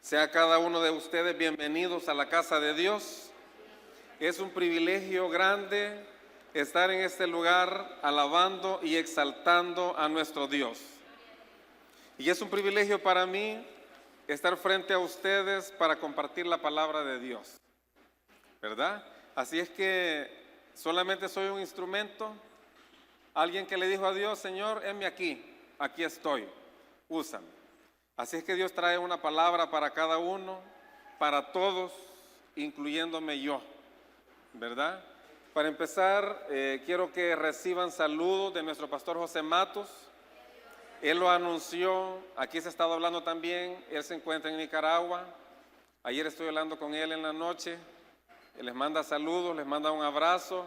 Sea cada uno de ustedes bienvenidos a la casa de Dios. Es un privilegio grande estar en este lugar alabando y exaltando a nuestro Dios. Y es un privilegio para mí estar frente a ustedes para compartir la palabra de Dios, ¿verdad? Así es que solamente soy un instrumento, alguien que le dijo a Dios: Señor, heme aquí estoy, úsame. Así es que Dios trae una palabra para cada uno, para todos, incluyéndome yo, ¿verdad? Para empezar, quiero que reciban saludos de nuestro pastor José Matos. Él lo anunció, aquí se ha estado hablando también, él se encuentra en Nicaragua. Ayer estoy hablando con él en la noche, él les manda saludos, les manda un abrazo.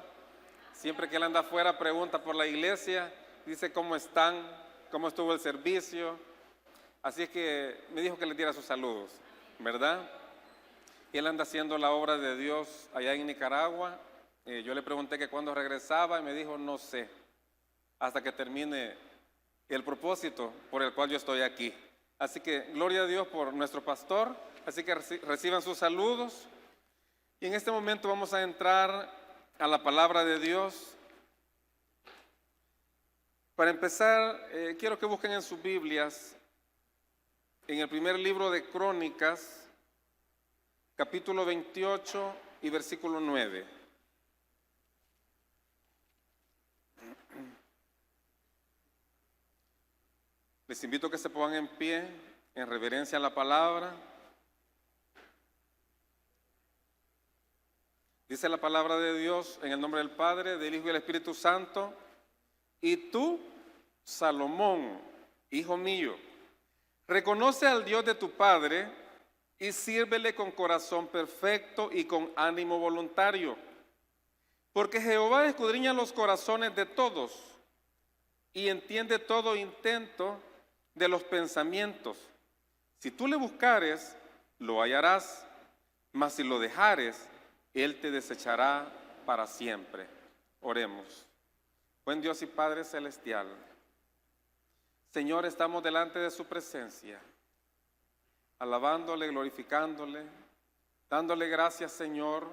Siempre que él anda afuera pregunta por la iglesia, dice cómo están, cómo estuvo el servicio. Así es que me dijo que le diera sus saludos, ¿verdad? Él anda haciendo la obra de Dios allá en Nicaragua. Yo le pregunté que cuándo regresaba y me dijo: no sé, hasta que termine el propósito por el cual yo estoy aquí. Así que gloria a Dios por nuestro pastor. Así que reciban sus saludos. Y en este momento vamos a entrar a la palabra de Dios. Para empezar, quiero que busquen en sus Biblias, en el primer libro de Crónicas, capítulo 28 y versículo 9. Les invito a que se pongan en pie en reverencia a la palabra. Dice la palabra de Dios en el nombre del Padre, del Hijo y del Espíritu Santo: y tú, Salomón, hijo mío, reconoce al Dios de tu Padre y sírvele con corazón perfecto y con ánimo voluntario. Porque Jehová escudriña los corazones de todos y entiende todo intento de los pensamientos. Si tú le buscares, lo hallarás, mas si lo dejares, Él te desechará para siempre. Oremos. Buen Dios y Padre celestial, Señor, estamos delante de su presencia, alabándole, glorificándole, dándole gracias, Señor,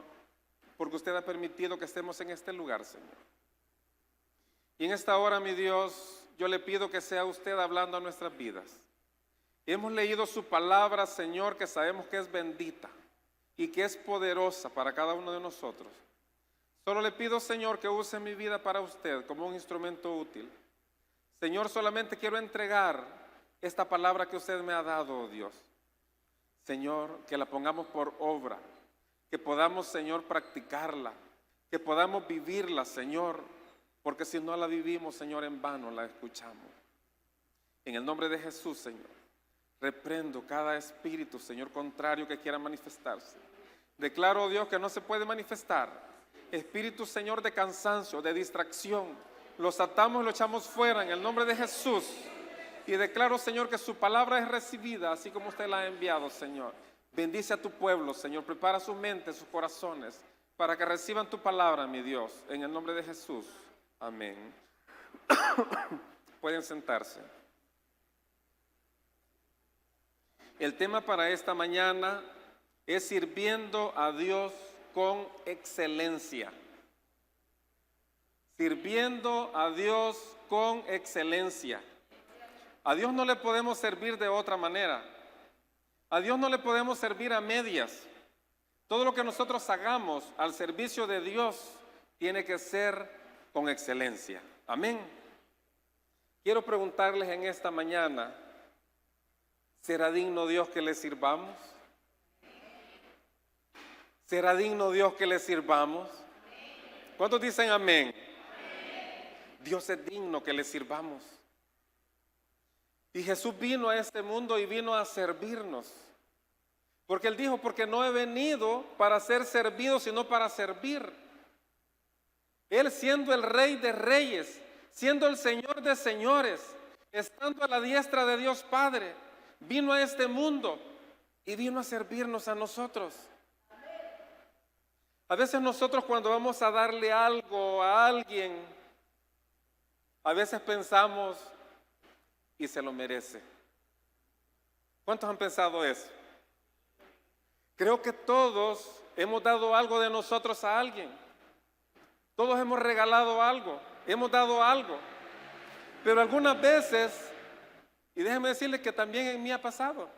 porque usted ha permitido que estemos en este lugar, Señor. Y en esta hora, mi Dios, yo le pido que sea usted hablando a nuestras vidas. Hemos leído su palabra, Señor, que sabemos que es bendita y que es poderosa para cada uno de nosotros. Solo le pido, Señor, que use mi vida para usted como un instrumento útil. Señor, solamente quiero entregar esta palabra que usted me ha dado, oh Dios. Señor, que la pongamos por obra, que podamos, Señor, practicarla, que podamos vivirla, Señor, porque si no la vivimos, Señor, en vano la escuchamos. En el nombre de Jesús, Señor, reprendo cada espíritu, Señor, contrario que quiera manifestarse. Declaro, oh Dios, que no se puede manifestar. Espíritu, Señor, de cansancio, de distracción, los atamos y los echamos fuera en el nombre de Jesús. Y declaro, Señor, que su palabra es recibida así como usted la ha enviado, Señor. Bendice a tu pueblo, Señor. Prepara su mente, sus corazones, para que reciban tu palabra, mi Dios. En el nombre de Jesús. Amén. Pueden sentarse. El tema para esta mañana es sirviendo a Dios con excelencia. Sirviendo a Dios con excelencia. A Dios no le podemos servir de otra manera. A Dios no le podemos servir a medias. Todo lo que nosotros hagamos al servicio de Dios tiene que ser con excelencia. Amén. Quiero preguntarles en esta mañana: ¿será digno Dios que le sirvamos? ¿Será digno Dios que le sirvamos? ¿Cuántos dicen amén? Dios es digno que le sirvamos. Y Jesús vino a este mundo y vino a servirnos. Porque Él dijo: porque no he venido para ser servido, sino para servir. Él, siendo el Rey de Reyes, siendo el Señor de Señores, estando a la diestra de Dios Padre, vino a este mundo y vino a servirnos a nosotros. A veces nosotros, cuando vamos a darle algo a alguien, a veces pensamos: y se lo merece. ¿Cuántos han pensado eso? Creo que todos hemos dado algo de nosotros a alguien. Todos hemos regalado algo, hemos dado algo. Pero algunas veces, y déjeme decirle que también en mí ha pasado,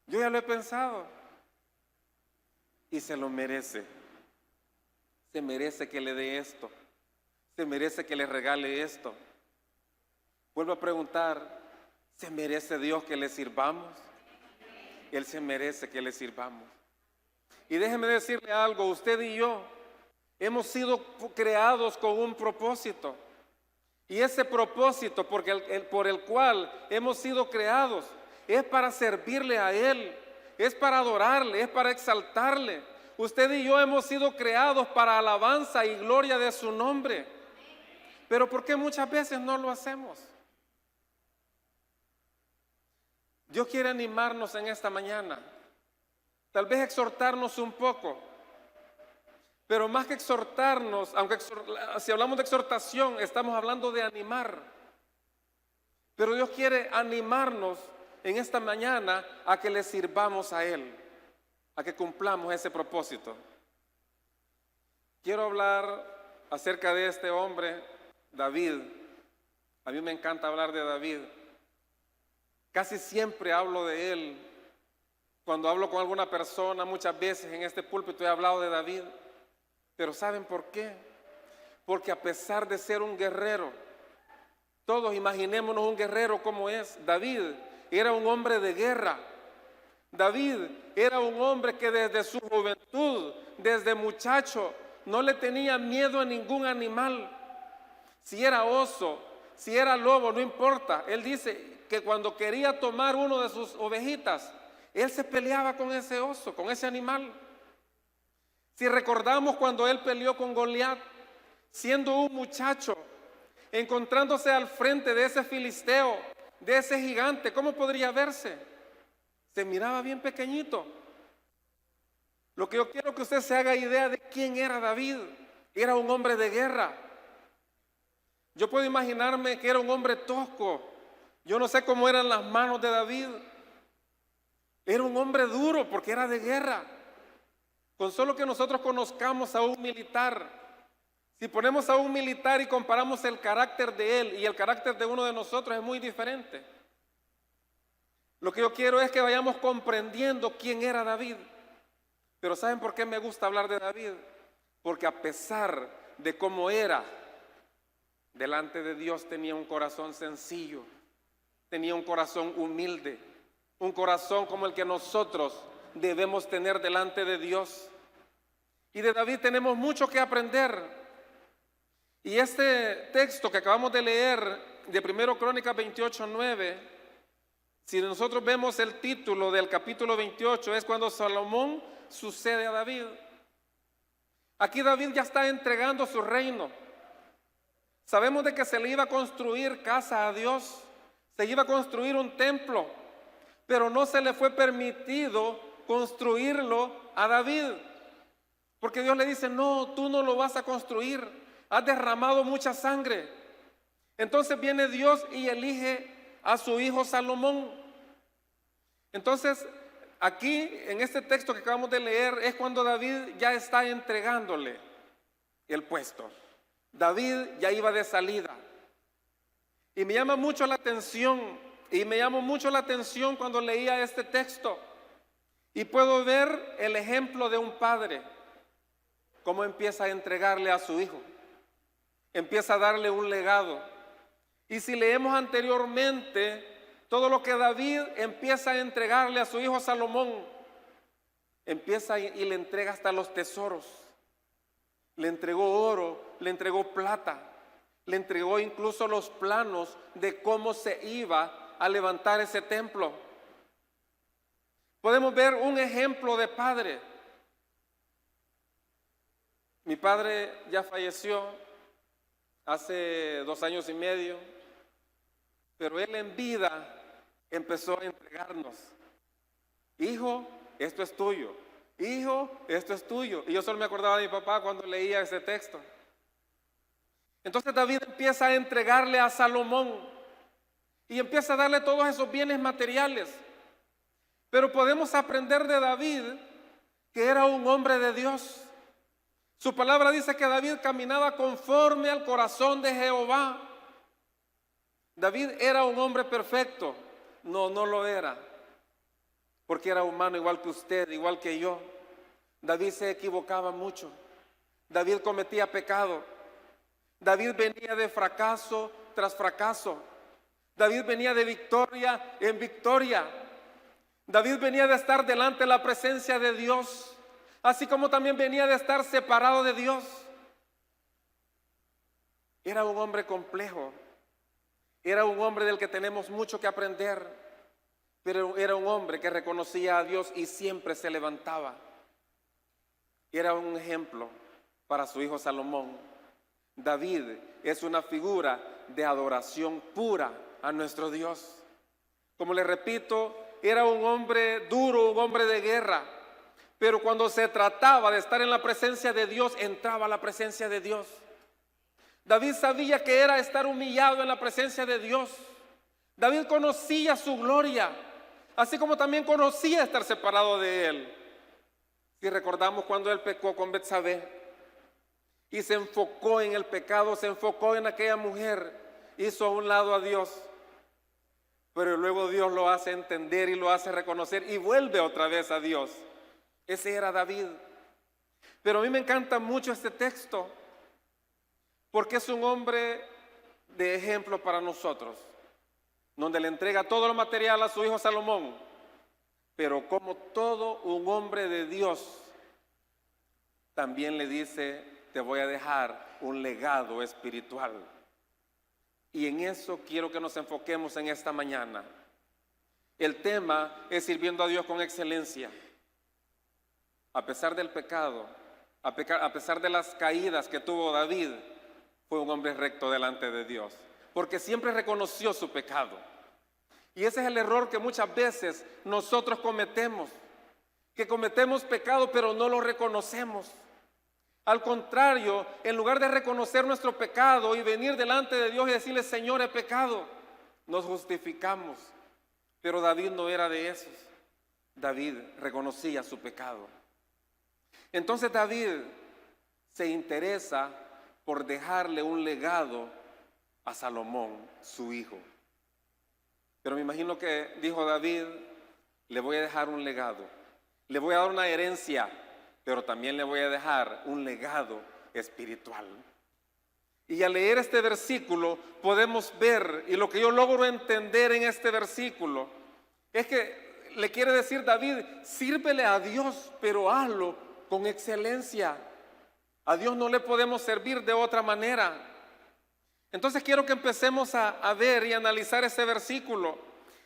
yo ya lo he pensado, y se lo merece. Se merece que le dé esto, se merece que le regale esto. Vuelvo a preguntar, ¿se merece Dios que le sirvamos? Él se merece que le sirvamos. Y déjeme decirle algo, usted y yo hemos sido creados con un propósito. Y ese propósito por el cual hemos sido creados es para servirle a Él, es para adorarle, es para exaltarle. Usted y yo hemos sido creados para alabanza y gloria de su nombre. Pero ¿por qué muchas veces no lo hacemos? Dios quiere animarnos en esta mañana, tal vez exhortarnos un poco, pero más que exhortarnos, aunque si hablamos de exhortación, estamos hablando de animar. Pero Dios quiere animarnos en esta mañana a que le sirvamos a Él, a que cumplamos ese propósito. Quiero hablar acerca de este hombre, David. A mí me encanta hablar de David. Casi siempre hablo de él. Cuando hablo con alguna persona, muchas veces en este púlpito he hablado de David. Pero ¿saben por qué? Porque a pesar de ser un guerrero, todos imaginémonos un guerrero como es. David era un hombre de guerra. David era un hombre que desde su juventud, desde muchacho, no le tenía miedo a ningún animal. Si era oso, si era lobo, no importa. Él dice que cuando quería tomar uno de sus ovejitas, él se peleaba con ese oso, con ese animal. Si recordamos cuando él peleó con Goliat, siendo un muchacho, encontrándose al frente de ese filisteo, de ese gigante, ¿cómo podría verse? Se miraba bien pequeñito. Lo que yo quiero que usted se haga idea de quién era David. Era un hombre de guerra. Yo puedo imaginarme que era un hombre tosco. Yo no sé cómo eran las manos de David. Era un hombre duro porque era de guerra. Con solo que nosotros conozcamos a un militar, si ponemos a un militar y comparamos el carácter de él y el carácter de uno de nosotros, es muy diferente. Lo que yo quiero es que vayamos comprendiendo quién era David. Pero ¿saben por qué me gusta hablar de David? Porque a pesar de cómo era, delante de Dios tenía un corazón sencillo, tenía un corazón humilde, un corazón como el que nosotros debemos tener delante de Dios. Y de David tenemos mucho que aprender. Y este texto que acabamos de leer de 1 Crónicas 28:9, si nosotros vemos el título del capítulo 28, es cuando Salomón sucede a David. Aquí David ya está entregando su reino. Sabemos de que se le iba a construir casa a Dios, se iba a construir un templo, pero no se le fue permitido construirlo a David, porque Dios le dice: no, tú no lo vas a construir, has derramado mucha sangre. Entonces viene Dios y elige a su hijo Salomón. Entonces aquí en este texto que acabamos de leer es cuando David ya está entregándole el puesto. David ya iba de salida. Y me llama mucho la atención, cuando leía este texto. Y puedo ver el ejemplo de un padre, cómo empieza a entregarle a su hijo. Empieza a darle un legado. Y si leemos anteriormente, todo lo que David empieza a entregarle a su hijo Salomón, empieza y le entrega hasta los tesoros. Le entregó oro, le entregó plata, le entregó incluso los planos de cómo se iba a levantar ese templo. Podemos ver un ejemplo de padre. Mi padre ya falleció hace 2 años y medio, pero él en vida empezó a entregarnos: hijo, esto es tuyo. Hijo, esto es tuyo. Y yo solo me acordaba de mi papá cuando leía ese texto. Entonces David empieza a entregarle a Salomón y empieza a darle todos esos bienes materiales. Pero podemos aprender de David que era un hombre de Dios. Su palabra dice que David caminaba conforme al corazón de Jehová. David era un hombre perfecto. No, no lo era. Porque era humano igual que usted, igual que yo. David se equivocaba mucho. David cometía pecado. David venía de fracaso tras fracaso. David venía de victoria en victoria. David venía de estar delante de la presencia de Dios, así como también venía de estar separado de Dios. Era un hombre complejo. Era un hombre del que tenemos mucho que aprender. Pero era un hombre que reconocía a Dios y siempre se levantaba. Era un ejemplo para su hijo Salomón. David es una figura de adoración pura a nuestro Dios. Como le repito, era un hombre duro, un hombre de guerra. Pero cuando se trataba de estar en la presencia de Dios, entraba a la presencia de Dios. David sabía que era estar humillado en la presencia de Dios. David conocía su gloria, así como también conocía estar separado de él. Si recordamos cuando él pecó con Betsabé y se enfocó en el pecado, se enfocó en aquella mujer, hizo a un lado a Dios, pero luego Dios lo hace entender y lo hace reconocer y vuelve otra vez a Dios. Ese era David. Pero a mí me encanta mucho este texto porque es un hombre de ejemplo para nosotros, donde le entrega todo lo material a su hijo Salomón, pero como todo un hombre de Dios, también le dice: te voy a dejar un legado espiritual. Y en eso quiero que nos enfoquemos en esta mañana. El tema es sirviendo a Dios con excelencia. A pesar del pecado, a pesar de las caídas que tuvo David, fue un hombre recto delante de Dios, porque siempre reconoció su pecado. Y ese es el error que muchas veces nosotros cometemos, que cometemos pecado pero no lo reconocemos. Al contrario, en lugar de reconocer nuestro pecado y venir delante de Dios y decirle: Señor, he pecado, nos justificamos. Pero David no era de esos. David reconocía su pecado. Entonces David se interesa por dejarle un legado a Salomón, su hijo. Pero me imagino que dijo David: le voy a dejar un legado, le voy a dar una herencia, pero también le voy a dejar un legado espiritual. Y al leer este versículo podemos ver, y lo que yo logro entender en este versículo es que le quiere decir David: sírvele a Dios, pero hazlo con excelencia. A Dios no le podemos servir de otra manera. Entonces quiero que empecemos a ver y analizar ese versículo.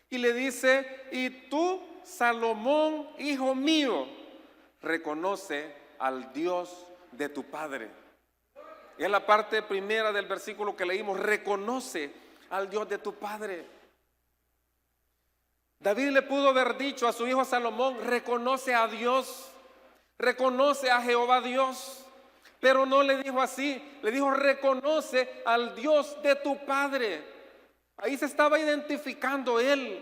Y le dice: y tú, Salomón, hijo mío, reconoce al Dios de tu padre. Es la parte primera del versículo que leímos: reconoce al Dios de tu padre. David le pudo haber dicho a su hijo Salomón: reconoce a Dios, reconoce a Jehová Dios. Pero no le dijo así, le dijo: reconoce al Dios de tu padre. Ahí se estaba identificando él.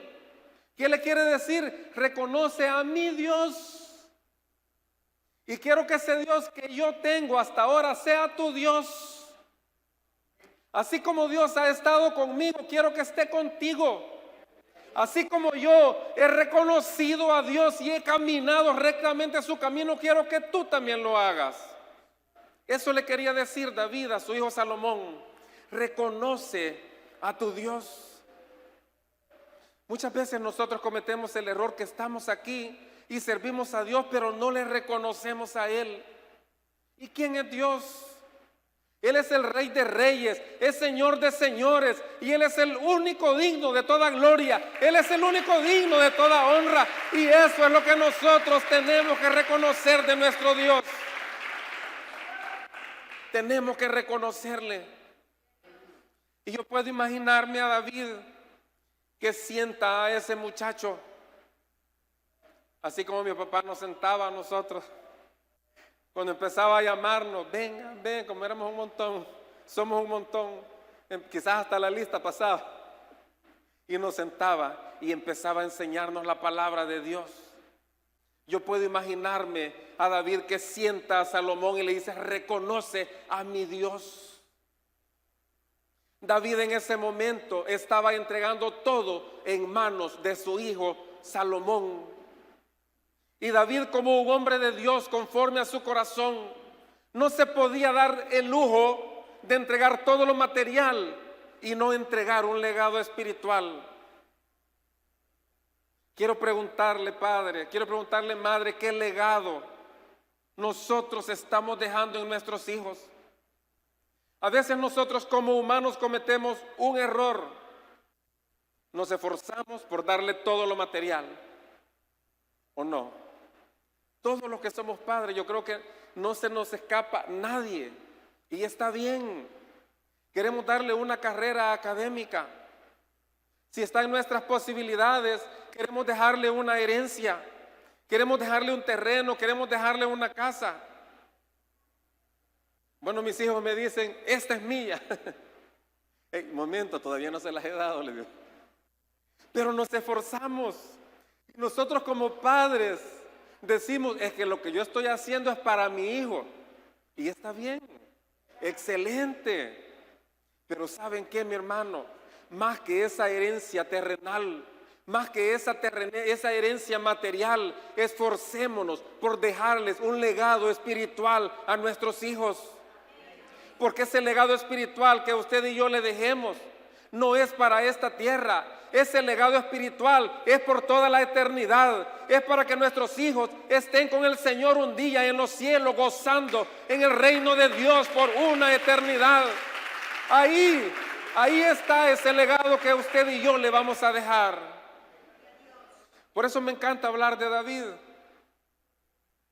¿Qué le quiere decir? Reconoce a mi Dios. Y quiero que ese Dios que yo tengo hasta ahora sea tu Dios. Así como Dios ha estado conmigo, quiero que esté contigo. Así como yo he reconocido a Dios y he caminado rectamente su camino, quiero que tú también lo hagas. Eso le quería decir David a su hijo Salomón: reconoce a tu Dios. Muchas veces nosotros cometemos el error que estamos aquí y servimos a Dios, pero no le reconocemos a Él. ¿Y quién es Dios? Él es el Rey de Reyes, es Señor de Señores, y Él es el único digno de toda gloria. Él es el único digno de toda honra, y eso es lo que nosotros tenemos que reconocer de nuestro Dios. Tenemos que reconocerle. Y yo puedo imaginarme a David que sienta a ese muchacho, así como mi papá nos sentaba a nosotros cuando empezaba a llamarnos: vengan, ven, como éramos un montón, somos un montón, quizás hasta la lista pasaba, y nos sentaba y empezaba a enseñarnos la palabra de Dios. Yo puedo imaginarme a David que sienta a Salomón y le dice: reconoce a mi Dios. David en ese momento estaba entregando todo en manos de su hijo Salomón. Y David, como un hombre de Dios conforme a su corazón, no se podía dar el lujo de entregar todo lo material y no entregar un legado espiritual. Quiero preguntarle, padre, quiero preguntarle, madre, ¿qué legado nosotros estamos dejando en nuestros hijos? A veces nosotros como humanos cometemos un error. Nos esforzamos por darle todo lo material, ¿o no? Todos los que somos padres, yo creo que no se nos escapa nadie, y está bien. Queremos darle una carrera académica. Si está en nuestras posibilidades, queremos dejarle una herencia, queremos dejarle un terreno, queremos dejarle una casa. Bueno, mis hijos me dicen: esta es mía. Hey, momento, todavía no se las he dado, les digo. Pero nos esforzamos. Nosotros como padres decimos: es que lo que yo estoy haciendo es para mi hijo. Y está bien, excelente. Pero ¿saben qué, mi hermano? Más que esa herencia terrenal, más que esa herencia material, esforcémonos por dejarles un legado espiritual a nuestros hijos. Porque ese legado espiritual que usted y yo le dejemos no es para esta tierra. Ese legado espiritual es por toda la eternidad. Es para que nuestros hijos estén con el Señor un día en los cielos, gozando en el reino de Dios por una eternidad. Ahí está ese legado que usted y yo le vamos a dejar. Por eso me encanta hablar de David,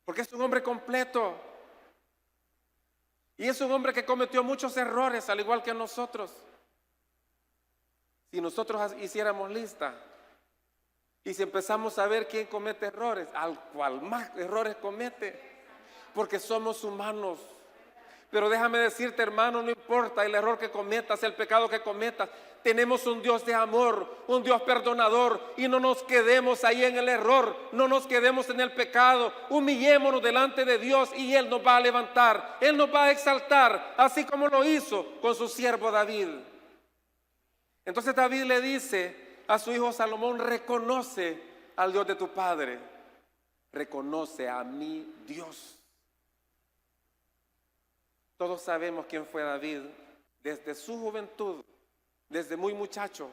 porque es un hombre completo. Y es un hombre que cometió muchos errores, al igual que nosotros. Si nosotros hiciéramos lista, y si empezamos a ver quién comete errores, al cual más errores comete, porque somos humanos. Pero déjame decirte, hermano, no importa el error que cometas, el pecado que cometas, tenemos un Dios de amor, un Dios perdonador, y no nos quedemos ahí en el error, no nos quedemos en el pecado. Humillémonos delante de Dios y Él nos va a levantar, Él nos va a exaltar, así como lo hizo con su siervo David. Entonces David le dice a su hijo Salomón: reconoce al Dios de tu padre, reconoce a mi Dios. Todos sabemos quién fue David. Desde su juventud, desde muy muchacho,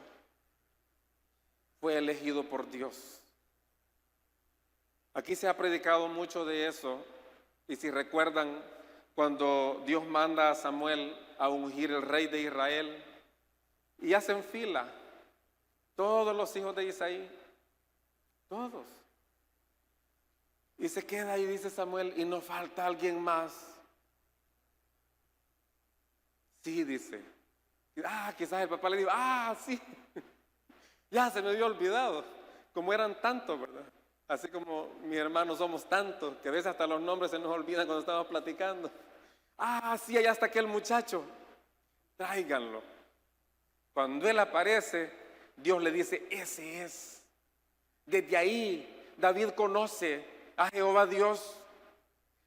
fue elegido por Dios. Aquí se ha predicado mucho de eso. Y si recuerdan, cuando Dios manda a Samuel a ungir el rey de Israel, y hacen fila todos los hijos de Isaí, todos. Y se queda ahí, dice Samuel: y nos falta alguien más. Sí, dice. Quizás el papá le dijo: sí. Ya se me había olvidado. Como eran tantos, ¿verdad? Así como mis hermanos somos tantos, que a veces hasta los nombres se nos olvidan cuando estamos platicando. Sí, allá está aquel muchacho. Tráiganlo. Cuando él aparece, Dios le dice: ese es. Desde ahí David conoce a Jehová Dios.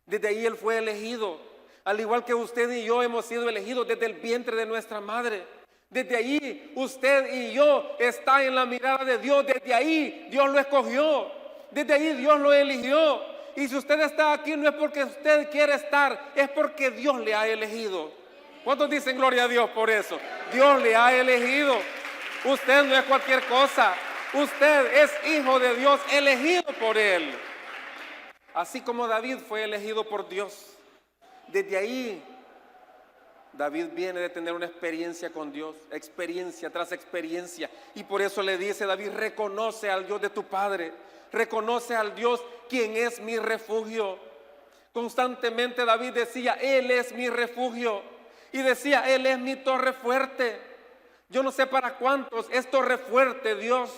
Desde ahí él fue elegido. Al igual que usted y yo hemos sido elegidos desde el vientre de nuestra madre. Desde ahí usted y yo está en la mirada de Dios. Desde ahí Dios lo escogió. Desde ahí Dios lo eligió. Y si usted está aquí no es porque usted quiere estar, es porque Dios le ha elegido. ¿Cuántos dicen gloria a Dios por eso? Dios le ha elegido. Usted no es cualquier cosa. Usted es hijo de Dios, elegido por Él. Así como David fue elegido por Dios. Desde ahí, David viene de tener una experiencia con Dios, experiencia tras experiencia. Y por eso le dice David: reconoce al Dios de tu padre, reconoce al Dios quien es mi refugio. Constantemente David decía: Él es mi refugio. Y decía: Él es mi torre fuerte. Yo no sé para cuántos es torre fuerte Dios.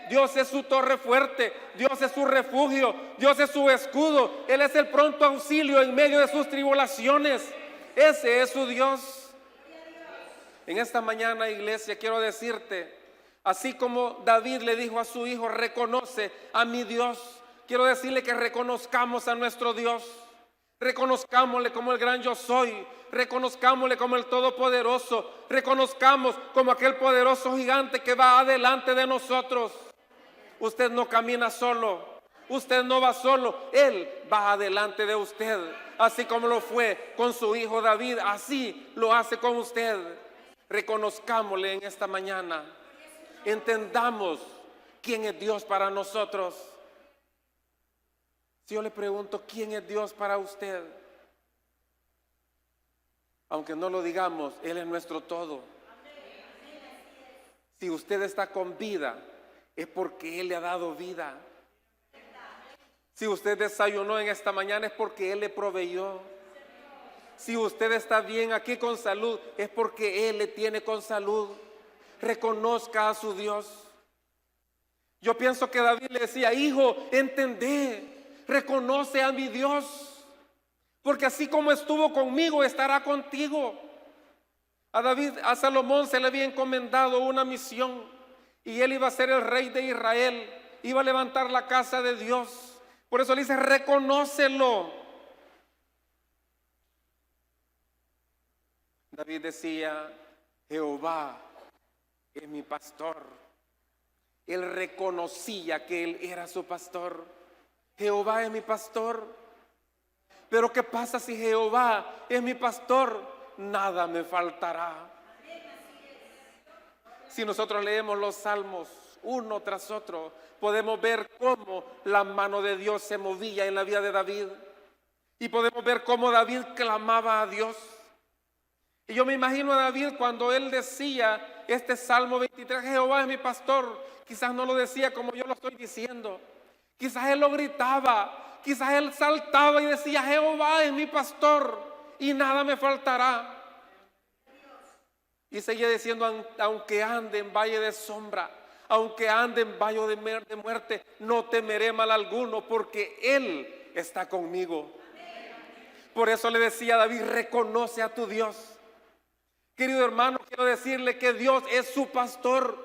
Dios es su torre fuerte, Dios es su refugio, Dios es su escudo. Él es el pronto auxilio en medio de sus tribulaciones. Ese es su Dios. En esta mañana, iglesia, quiero decirte: Así como David le dijo a su hijo, reconoce a mi Dios. Quiero decirle que reconozcamos a nuestro Dios. Reconozcámosle como el gran yo soy. Reconozcámosle como el todopoderoso. Reconozcamos como aquel poderoso gigante que va adelante de nosotros. Usted no camina solo. Usted no va solo. Él va adelante de usted. Así como lo fue con su hijo David, así lo hace con usted. Reconozcámosle en esta mañana. Entendamos quién es Dios para nosotros. Si yo le pregunto, ¿quién es Dios para usted? Aunque no lo digamos, Él es nuestro todo. Si usted está con vida, es porque Él le ha dado vida. Si usted desayunó en esta mañana, es porque Él le proveyó. Si usted está bien aquí con salud, es porque Él le tiene con salud. Reconozca a su Dios. Yo pienso que David le decía, hijo, entendé. Reconoce a mi Dios, porque así como estuvo conmigo, estará contigo. A Salomón se le había encomendado una misión y él iba a ser el rey de Israel, iba a levantar la casa de Dios. Por eso le dice, reconócelo. David decía, Jehová es mi pastor. Él reconocía que él era su pastor. Jehová es mi pastor. Pero ¿qué pasa si Jehová es mi pastor? Nada me faltará. Si nosotros leemos los salmos uno tras otro, podemos ver cómo la mano de Dios se movía en la vida de David. Y podemos ver cómo David clamaba a Dios. Y yo me imagino a David cuando él decía este Salmo 23, Jehová es mi pastor. Quizás no lo decía como yo lo estoy diciendo. Quizás él lo gritaba, quizás él saltaba y decía, Jehová es mi pastor y nada me faltará. Y seguía diciendo, aunque ande en valle de sombra, aunque ande en valle de muerte, no temeré mal alguno porque Él está conmigo. Por eso le decía a David, reconoce a tu Dios. Querido hermano, quiero decirle que Dios es su pastor,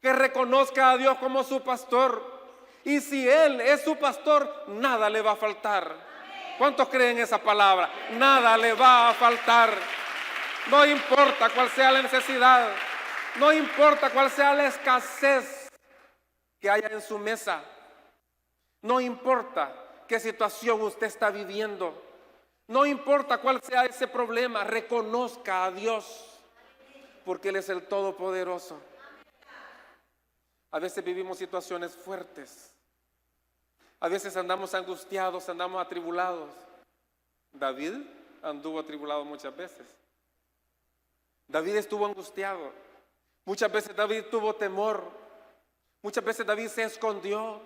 que reconozca a Dios como su pastor. Y si Él es su pastor, nada le va a faltar. ¿Cuántos creen esa palabra? Nada le va a faltar. No importa cuál sea la necesidad, no importa cuál sea la escasez que haya en su mesa, no importa qué situación usted está viviendo, no importa cuál sea ese problema, reconozca a Dios, porque Él es el Todopoderoso. A veces vivimos situaciones fuertes. A veces andamos angustiados, andamos atribulados. David anduvo atribulado muchas veces. David estuvo angustiado. Muchas veces David tuvo temor. Muchas veces David se escondió.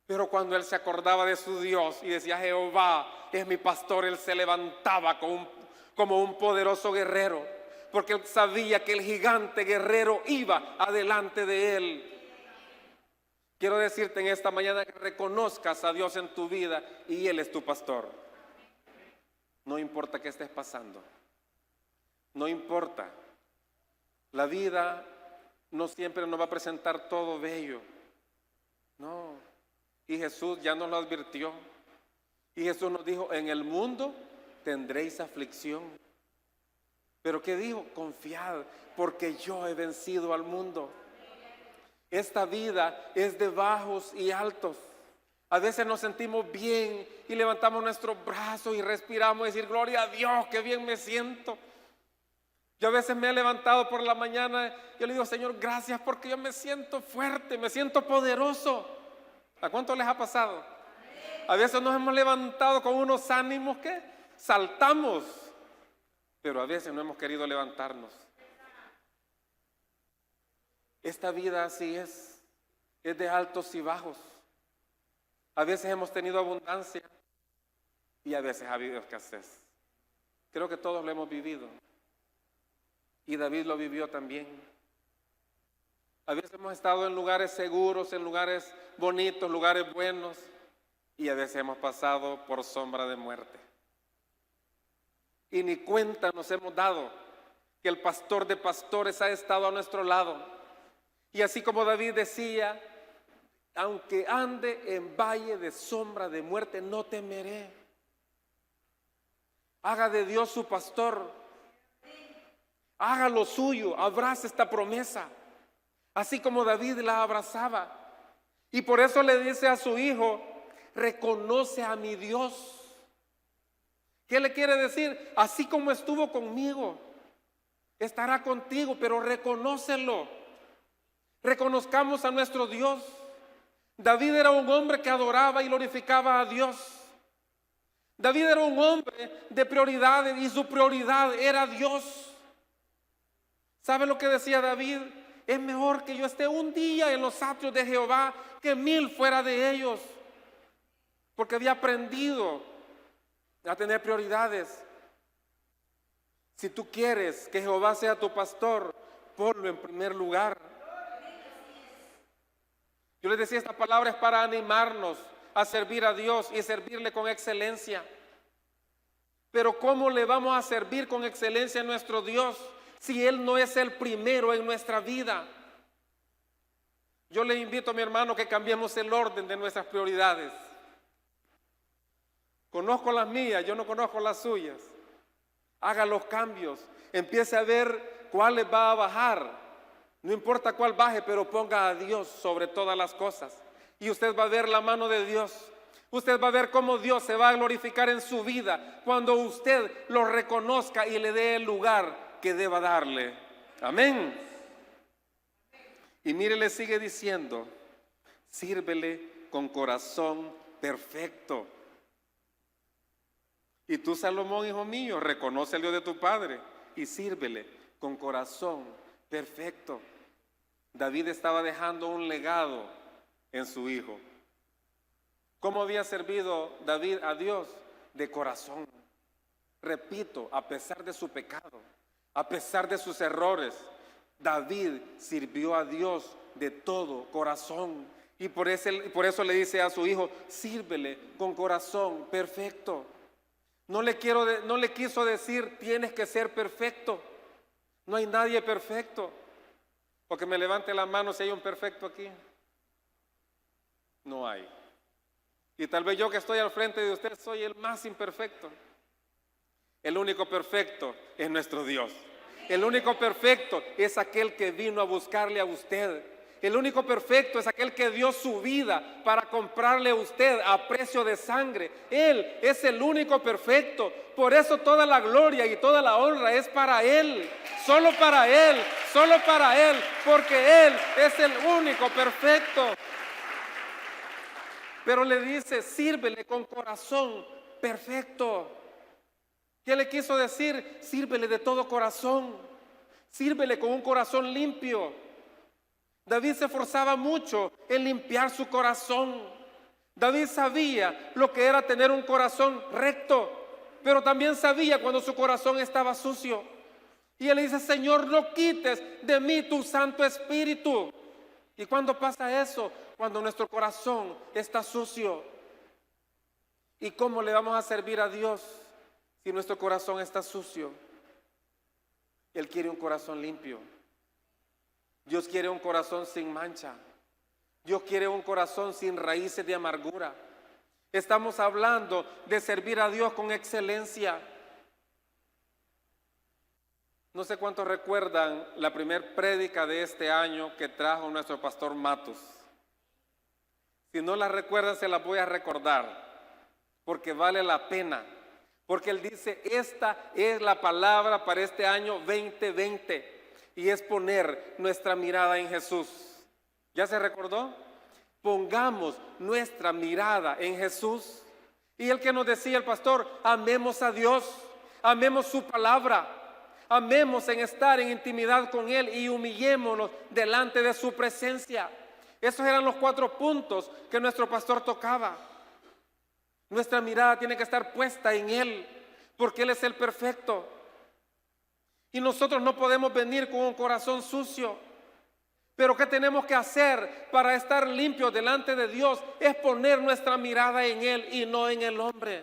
Pero cuando él se acordaba de su Dios y decía, Jehová es mi pastor, él se levantaba como un poderoso guerrero. Porque él sabía que el gigante guerrero iba adelante de él. Quiero decirte en esta mañana que reconozcas a Dios en tu vida y Él es tu pastor. No importa qué estés pasando. No importa. La vida no siempre nos va a presentar todo bello. No. Y Jesús ya nos lo advirtió. Y Jesús nos dijo, en el mundo tendréis aflicción. Pero ¿qué dijo? Confiad, porque yo he vencido al mundo. Esta vida es de bajos y altos. A veces nos sentimos bien y levantamos nuestros brazos y respiramos y decir, gloria a Dios, qué bien me siento. Yo a veces me he levantado por la mañana, yo le digo, Señor, gracias porque yo me siento fuerte, me siento poderoso. ¿A cuánto les ha pasado? A veces nos hemos levantado con unos ánimos que saltamos, pero a veces no hemos querido levantarnos. Esta vida así es de altos y bajos. A veces hemos tenido abundancia y a veces ha habido escasez. Creo que todos lo hemos vivido. Y David lo vivió también. A veces hemos estado en lugares seguros, en lugares bonitos, lugares buenos, y a veces hemos pasado por sombra de muerte. Y ni cuenta nos hemos dado que el pastor de pastores ha estado a nuestro lado. Y así como David decía, aunque ande en valle de sombra de muerte, no temeré. Haga de Dios su pastor. Haga lo suyo, abrace esta promesa. Así como David la abrazaba. Y por eso le dice a su hijo, reconoce a mi Dios. ¿Qué le quiere decir? Así como estuvo conmigo, estará contigo, pero reconócelo. Reconozcamos a nuestro Dios. David era un hombre que adoraba y glorificaba a Dios. David era un hombre de prioridades y su prioridad era Dios. ¿Sabe lo que decía David? Es mejor que yo esté un día en los atrios de Jehová que 1000 fuera de ellos. Porque había aprendido a tener prioridades. Si tú quieres que Jehová sea tu pastor, ponlo en primer lugar. Yo les decía, esta palabra es para animarnos a servir a Dios y servirle con excelencia. Pero ¿cómo le vamos a servir con excelencia a nuestro Dios si Él no es el primero en nuestra vida? Yo le invito a mi hermano que cambiemos el orden de nuestras prioridades. Conozco las mías, yo no conozco las suyas. Haga los cambios, empiece a ver cuáles va a bajar. No importa cuál baje, pero ponga a Dios sobre todas las cosas. Y usted va a ver la mano de Dios. Usted va a ver cómo Dios se va a glorificar en su vida cuando usted lo reconozca y le dé el lugar que deba darle. Amén. Y mire, le sigue diciendo, sírvele con corazón perfecto. Y tú, Salomón, hijo mío, reconoce al Dios de tu padre y sírvele con corazón perfecto. David estaba dejando un legado en su hijo. ¿Cómo había servido David a Dios? De corazón. Repito, a pesar de su pecado, a pesar de sus errores, David sirvió a Dios de todo corazón. Y por eso le dice a su hijo, sírvele con corazón perfecto. No le quiso decir, tienes que ser perfecto. No hay nadie perfecto. Porque me levante la mano si hay un perfecto aquí. No hay. Y tal vez yo que estoy al frente de usted soy el más imperfecto. El único perfecto es nuestro Dios. El único perfecto es aquel que vino a buscarle a usted. El único perfecto es aquel que dio su vida para comprarle a usted a precio de sangre. Él es el único perfecto. Por eso toda la gloria y toda la honra es para Él. Solo para Él, solo para Él. Porque Él es el único perfecto. Pero le dice, sírvele con corazón perfecto. ¿Qué le quiso decir? Sírvele de todo corazón. Sírvele con un corazón limpio. David se esforzaba mucho en limpiar su corazón. David sabía lo que era tener un corazón recto, pero también sabía cuando su corazón estaba sucio. Y él dice, Señor, no quites de mí tu Santo Espíritu. ¿Y cuándo pasa eso? Cuando nuestro corazón está sucio. ¿Y cómo le vamos a servir a Dios si nuestro corazón está sucio? Él quiere un corazón limpio. Dios quiere un corazón sin mancha. Dios quiere un corazón sin raíces de amargura. Estamos hablando de servir a Dios con excelencia. No sé cuántos recuerdan la primer prédica de este año que trajo nuestro pastor Matos. Si no la recuerdan, se la voy a recordar, porque vale la pena. Porque él dice, esta es la palabra para este año 2020. Y es poner nuestra mirada en Jesús. ¿Ya se recordó? Pongamos nuestra mirada en Jesús. Y el que nos decía el pastor, amemos a Dios, amemos su palabra, amemos en estar en intimidad con Él y humillémonos delante de su presencia. Esos eran los 4 puntos que nuestro pastor tocaba. Nuestra mirada tiene que estar puesta en Él, porque Él es el perfecto. Y nosotros no podemos venir con un corazón sucio. Pero ¿qué tenemos que hacer para estar limpios delante de Dios? Es poner nuestra mirada en Él y no en el hombre.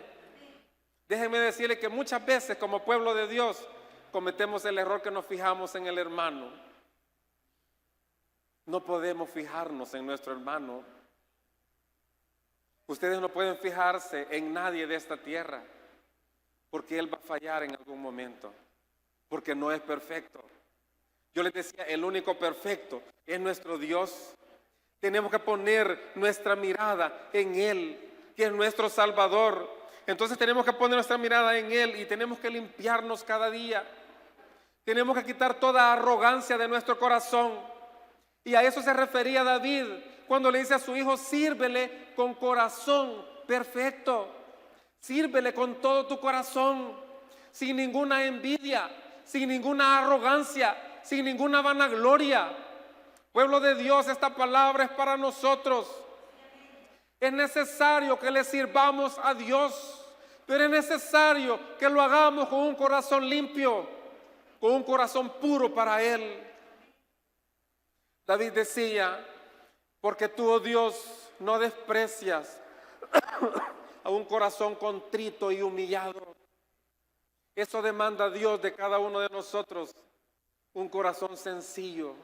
Déjenme decirle que muchas veces como pueblo de Dios cometemos el error que nos fijamos en el hermano. No podemos fijarnos en nuestro hermano. Ustedes no pueden fijarse en nadie de esta tierra, porque él va a fallar en algún momento, porque no es perfecto. Yo les decía, el único perfecto es nuestro Dios. Tenemos que poner nuestra mirada en Él, que es nuestro Salvador. Entonces tenemos que poner nuestra mirada en Él y tenemos que limpiarnos cada día. Tenemos que quitar toda arrogancia de nuestro corazón. Y a eso se refería David cuando le dice a su hijo: sírvele con corazón perfecto. Sírvele con todo tu corazón, sin ninguna envidia, sin ninguna arrogancia, sin ninguna vanagloria. Pueblo de Dios, esta palabra es para nosotros. Es necesario que le sirvamos a Dios, pero es necesario que lo hagamos con un corazón limpio, con un corazón puro para Él. David decía: porque tú, oh Dios, no desprecias a un corazón contrito y humillado. Eso demanda Dios de cada uno de nosotros, un corazón sencillo.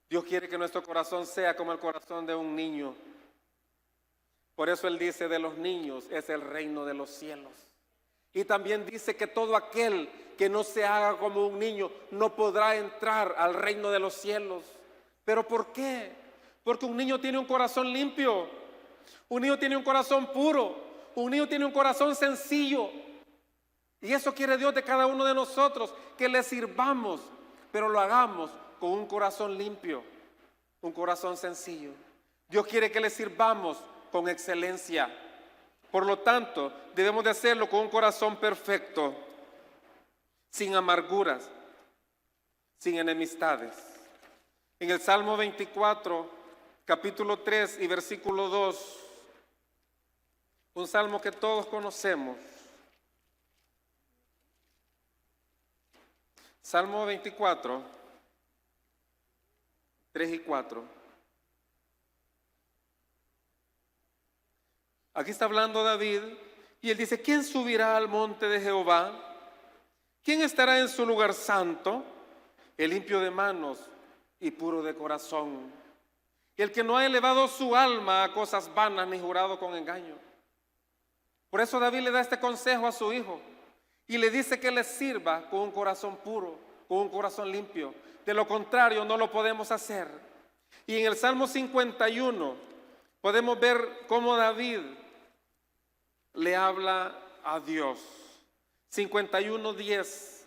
Dios quiere que nuestro corazón sea como el corazón de un niño. Por eso Él dice: de los niños es el reino de los cielos. Y también dice que todo aquel que no se haga como un niño no podrá entrar al reino de los cielos. ¿Pero por qué? Porque un niño tiene un corazón limpio, un niño tiene un corazón puro, un niño tiene un corazón sencillo. Y eso quiere Dios de cada uno de nosotros, que le sirvamos, pero lo hagamos con un corazón limpio, un corazón sencillo. Dios quiere que le sirvamos con excelencia. Por lo tanto, debemos de hacerlo con un corazón perfecto, sin amarguras, sin enemistades. En el Salmo 24, capítulo 3 y versículo 2, un salmo que todos conocemos. Salmo 24, 3 y 4. Aquí está hablando David y él dice: ¿quién subirá al monte de Jehová? ¿Quién estará en su lugar santo? El limpio de manos y puro de corazón, el que no ha elevado su alma a cosas vanas ni jurado con engaño. Por eso David le da este consejo a su hijo y le dice que le sirva con un corazón puro, con un corazón limpio. De lo contrario no lo podemos hacer. Y en el Salmo 51 podemos ver cómo David le habla a Dios. 51:10.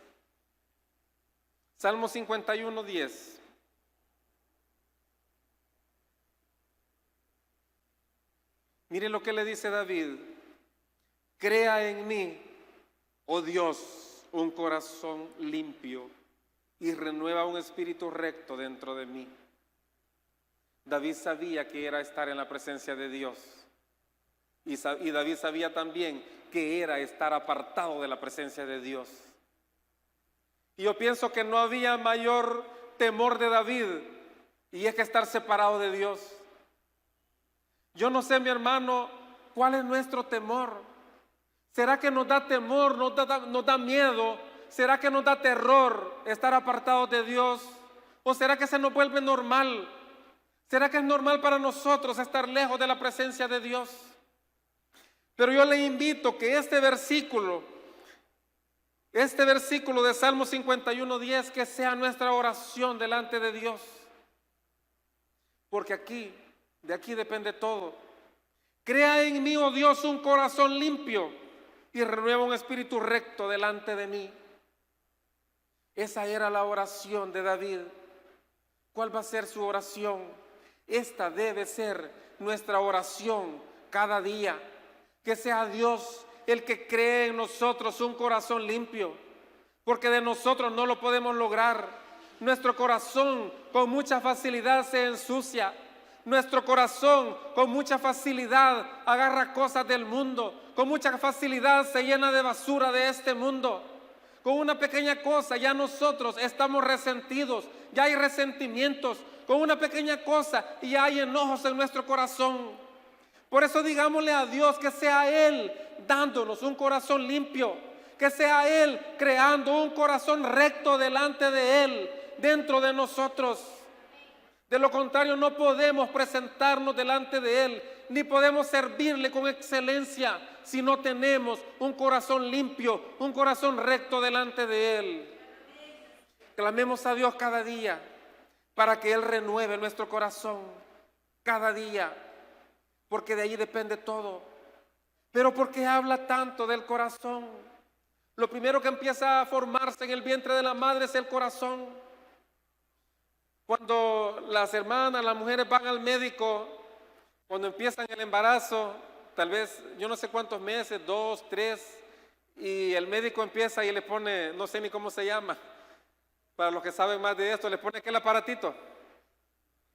Salmo 51:10. Mire lo que le dice David: crea en mí, oh Dios, un corazón limpio y renueva un espíritu recto dentro de mí. David sabía que era estar en la presencia de Dios. Y David sabía también que era estar apartado de la presencia de Dios. Y yo pienso que no había mayor temor de David, y es que estar separado de Dios. Yo no sé, mi hermano, cuál es nuestro temor. ¿Será que nos da temor, nos da miedo? ¿Será que nos da terror estar apartados de Dios? ¿O será que se nos vuelve normal? ¿Será que es normal para nosotros estar lejos de la presencia de Dios? Pero yo le invito que este versículo de Salmo 51:10, que sea nuestra oración delante de Dios. Porque de aquí depende todo. Crea en mí, oh Dios, un corazón limpio y renueva un espíritu recto delante de mí. Esa era la oración de David. ¿Cuál va a ser su oración? Esta debe ser nuestra oración cada día. Que sea Dios el que cree en nosotros un corazón limpio, porque de nosotros no lo podemos lograr. Nuestro corazón con mucha facilidad se ensucia. Nuestro corazón con mucha facilidad agarra cosas del mundo. Con mucha facilidad se llena de basura de este mundo. Con una pequeña cosa ya nosotros estamos resentidos, ya hay resentimientos. Con una pequeña cosa y ya hay enojos en nuestro corazón. Por eso digámosle a Dios que sea Él dándonos un corazón limpio, que sea Él creando un corazón recto delante de Él, dentro de nosotros. De lo contrario, no podemos presentarnos delante de Él, ni podemos servirle con excelencia si no tenemos un corazón limpio, un corazón recto delante de Él. Clamemos a Dios cada día para que Él renueve nuestro corazón cada día, porque de ahí depende todo. Pero ¿por qué habla tanto del corazón? Lo primero que empieza a formarse en el vientre de la madre es el corazón. Cuando las hermanas, las mujeres van al médico, cuando empiezan el embarazo, tal vez yo no sé cuántos meses, 2, 3, y el médico empieza y le pone, no sé ni cómo se llama, para los que saben más de esto, le pone aquel aparatito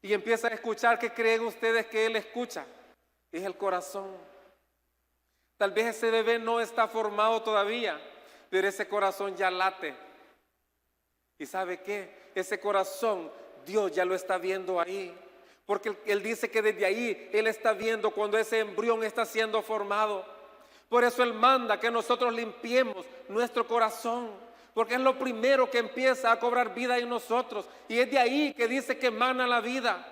y empieza a escuchar. ¿Qué creen ustedes que él escucha? Es el corazón. Tal vez ese bebé no está formado todavía, pero ese corazón ya late. ¿Y sabe qué? Ese corazón Dios ya lo está viendo ahí, porque Él dice que desde ahí Él está viendo cuando ese embrión está siendo formado. Por eso Él manda que nosotros limpiemos nuestro corazón, porque es lo primero que empieza a cobrar vida en nosotros, y es de ahí que dice que emana la vida.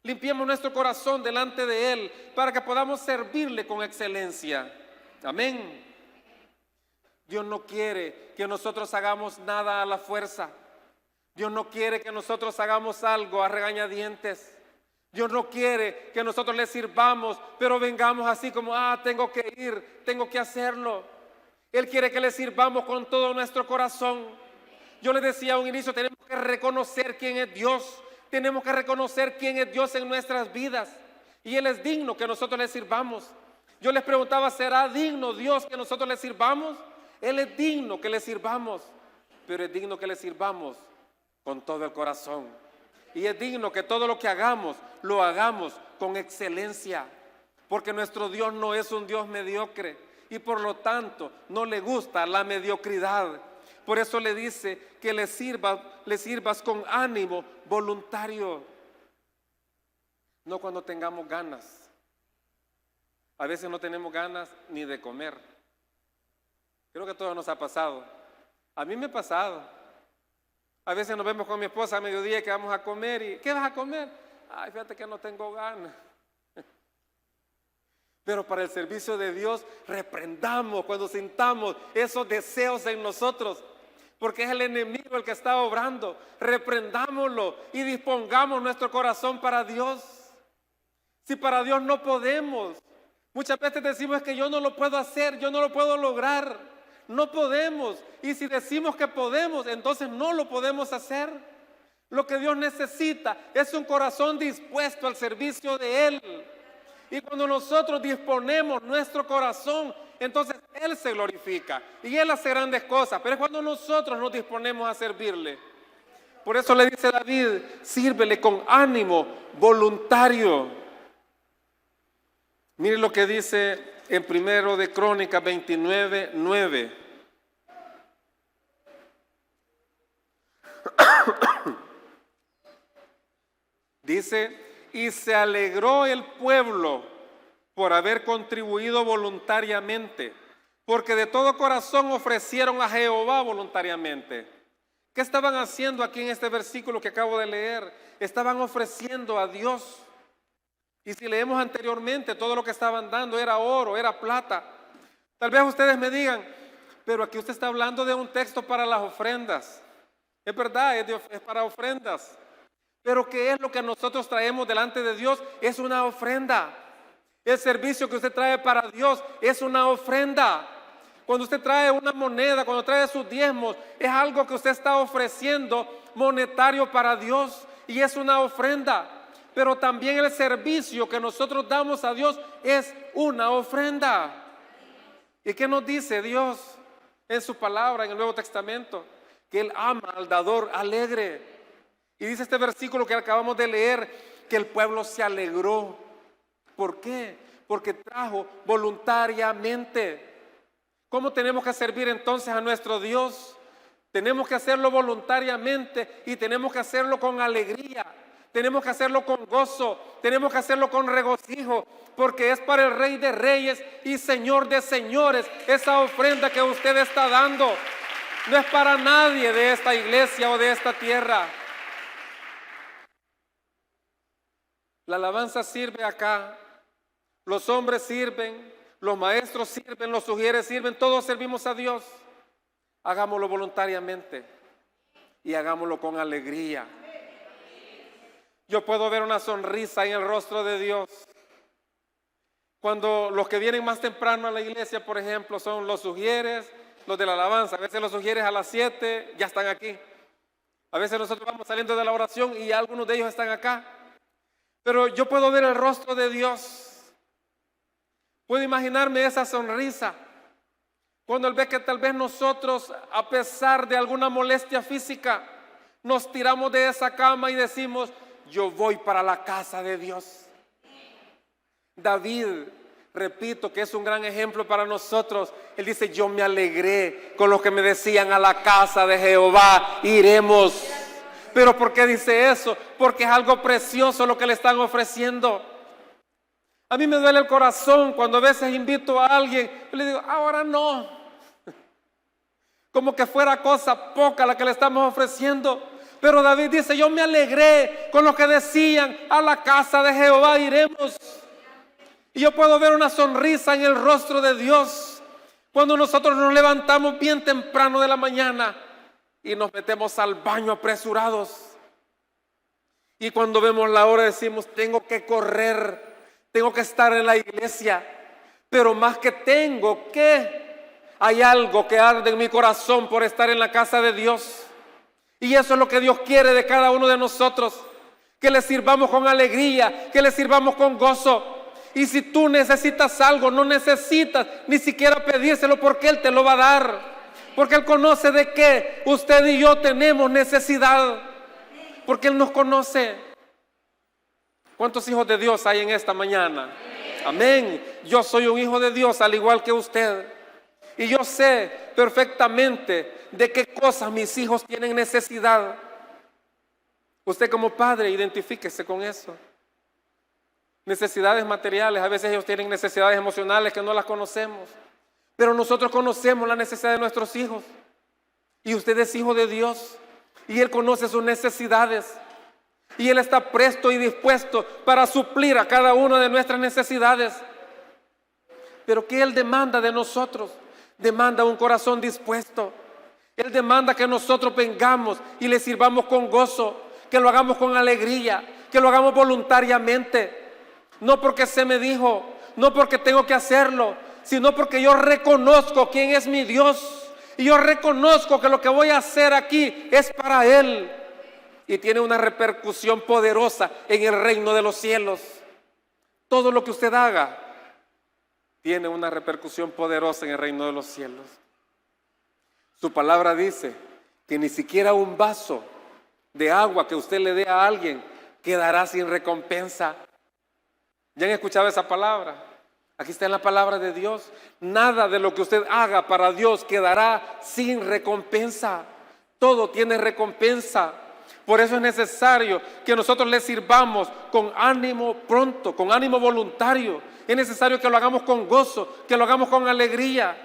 Limpiemos nuestro corazón delante de Él para que podamos servirle con excelencia. Amén. Dios no quiere que nosotros hagamos nada a la fuerza. Dios no quiere que nosotros hagamos algo a regañadientes. Dios no quiere que nosotros le sirvamos, pero vengamos así como, tengo que ir, tengo que hacerlo. Él quiere que le sirvamos con todo nuestro corazón. Yo les decía a un inicio, tenemos que reconocer quién es Dios. Tenemos que reconocer quién es Dios en nuestras vidas. Y Él es digno que nosotros le sirvamos. Yo les preguntaba, ¿será digno Dios que nosotros le sirvamos? Él es digno que le sirvamos, pero es digno que le sirvamos con todo el corazón. Y es digno que todo lo que hagamos, lo hagamos con excelencia, porque nuestro Dios no es un Dios mediocre y por lo tanto no le gusta la mediocridad. Por eso le dice que le sirvas con ánimo voluntario, no cuando tengamos ganas. A veces no tenemos ganas ni de comer. Creo que a todos nos ha pasado. A mí me ha pasado. A veces nos vemos con mi esposa a mediodía que vamos a comer y ¿qué vas a comer? Ay, fíjate que no tengo ganas. Pero para el servicio de Dios reprendamos cuando sintamos esos deseos en nosotros, porque es el enemigo el que está obrando. Reprendámoslo y dispongamos nuestro corazón para Dios. Si para Dios no podemos, muchas veces decimos que yo no lo puedo hacer, yo no lo puedo lograr. No podemos. Y si decimos que podemos, entonces no lo podemos hacer. Lo que Dios necesita es un corazón dispuesto al servicio de Él. Y cuando nosotros disponemos nuestro corazón, entonces Él se glorifica y Él hace grandes cosas. Pero es cuando nosotros nos disponemos a servirle. Por eso le dice David, sírvele con ánimo voluntario. Mire lo que dice en 1 de Crónicas 29:9. Dice, y se alegró el pueblo por haber contribuido voluntariamente, porque de todo corazón ofrecieron a Jehová voluntariamente. ¿Qué estaban haciendo aquí en este versículo que acabo de leer? Estaban ofreciendo a Dios. Y si leemos anteriormente, todo lo que estaban dando era oro, era plata. Tal vez ustedes me digan, pero aquí usted está hablando de un texto para las ofrendas. Es verdad, es para ofrendas. Pero ¿qué es lo que nosotros traemos delante de Dios? Es una ofrenda. El servicio que usted trae para Dios es una ofrenda. Cuando usted trae una moneda, cuando trae sus diezmos, es algo que usted está ofreciendo monetario para Dios y es una ofrenda. Pero también el servicio que nosotros damos a Dios es una ofrenda. ¿Y qué nos dice Dios en su palabra en el Nuevo Testamento? Que Él ama al dador alegre. Y dice este versículo que acabamos de leer, que el pueblo se alegró. ¿Por qué? Porque trajo voluntariamente. ¿Cómo tenemos que servir entonces a nuestro Dios? Tenemos que hacerlo voluntariamente y tenemos que hacerlo con alegría. Tenemos que hacerlo con gozo, tenemos que hacerlo con regocijo, porque es para el Rey de Reyes y Señor de Señores esa ofrenda que usted está dando. No es para nadie de esta iglesia o de esta tierra. La alabanza sirve acá. Los hombres sirven, los maestros sirven, los sugieres sirven, todos servimos a Dios. Hagámoslo voluntariamente y hagámoslo con alegría. Yo puedo ver una sonrisa en el rostro de Dios. Cuando los que vienen más temprano a la iglesia, por ejemplo, son los sugieres, los de la alabanza. A veces los sugieres a las 7 ya están aquí. A veces nosotros vamos saliendo de la oración y algunos de ellos están acá. Pero yo puedo ver el rostro de Dios. Puedo imaginarme esa sonrisa cuando Él ve que tal vez nosotros, a pesar de alguna molestia física, nos tiramos de esa cama y decimos: yo voy para la casa de Dios. David, repito, que es un gran ejemplo para nosotros. Él dice: yo me alegré con los que me decían, a la casa de Jehová iremos. ¿Pero por qué dice eso? Porque es algo precioso lo que le están ofreciendo. A mí me duele el corazón cuando a veces invito a alguien y le digo: ahora no. Como que fuera cosa poca la que le estamos ofreciendo. Pero David dice: yo me alegré con los que decían, a la casa de Jehová iremos. Y yo puedo ver una sonrisa en el rostro de Dios cuando nosotros nos levantamos bien temprano de la mañana y nos metemos al baño apresurados. Y cuando vemos la hora decimos: tengo que correr, tengo que estar en la iglesia. Pero más que tengo que, hay algo que arde en mi corazón por estar en la casa de Dios. Y eso es lo que Dios quiere de cada uno de nosotros, que le sirvamos con alegría, que le sirvamos con gozo. Y si tú necesitas algo, no necesitas ni siquiera pedírselo, porque Él te lo va a dar. Porque Él conoce de qué usted y yo tenemos necesidad. Porque Él nos conoce. ¿Cuántos hijos de Dios hay en esta mañana? Amén. Yo soy un hijo de Dios al igual que usted. Y yo sé perfectamente de qué cosas mis hijos tienen necesidad. Usted como padre, identifíquese con eso. Necesidades materiales, a veces ellos tienen necesidades emocionales que no las conocemos. Pero nosotros conocemos la necesidad de nuestros hijos. Y usted es hijo de Dios. Y Él conoce sus necesidades. Y Él está presto y dispuesto para suplir a cada una de nuestras necesidades. Pero ¿qué Él demanda de nosotros? Demanda un corazón dispuesto. Él demanda que nosotros vengamos y le sirvamos con gozo, que lo hagamos con alegría, que lo hagamos voluntariamente. No porque se me dijo, no porque tengo que hacerlo, sino porque yo reconozco quién es mi Dios. Y yo reconozco que lo que voy a hacer aquí es para Él. Y tiene una repercusión poderosa en el reino de los cielos. Todo lo que usted haga tiene una repercusión poderosa en el reino de los cielos. Su palabra dice que ni siquiera un vaso de agua que usted le dé a alguien quedará sin recompensa. ¿Ya han escuchado esa palabra? Aquí está en la palabra de Dios. Nada de lo que usted haga para Dios quedará sin recompensa. Todo tiene recompensa. Por eso es necesario que nosotros le sirvamos con ánimo pronto, con ánimo voluntario. Es necesario que lo hagamos con gozo, que lo hagamos con alegría.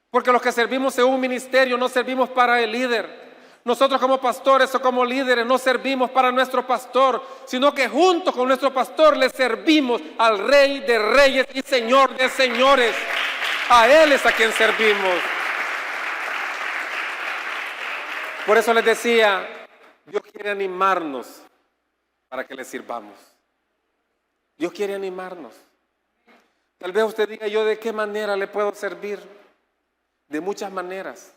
Porque los que servimos en un ministerio no servimos para el líder. Nosotros como pastores o como líderes no servimos para nuestro pastor, sino que junto con nuestro pastor le servimos al Rey de Reyes y Señor de Señores. A Él es a quien servimos. Por eso les decía, Dios quiere animarnos para que le sirvamos. Dios quiere animarnos. Tal vez usted diga: ¿yo de qué manera le puedo servir? De muchas maneras.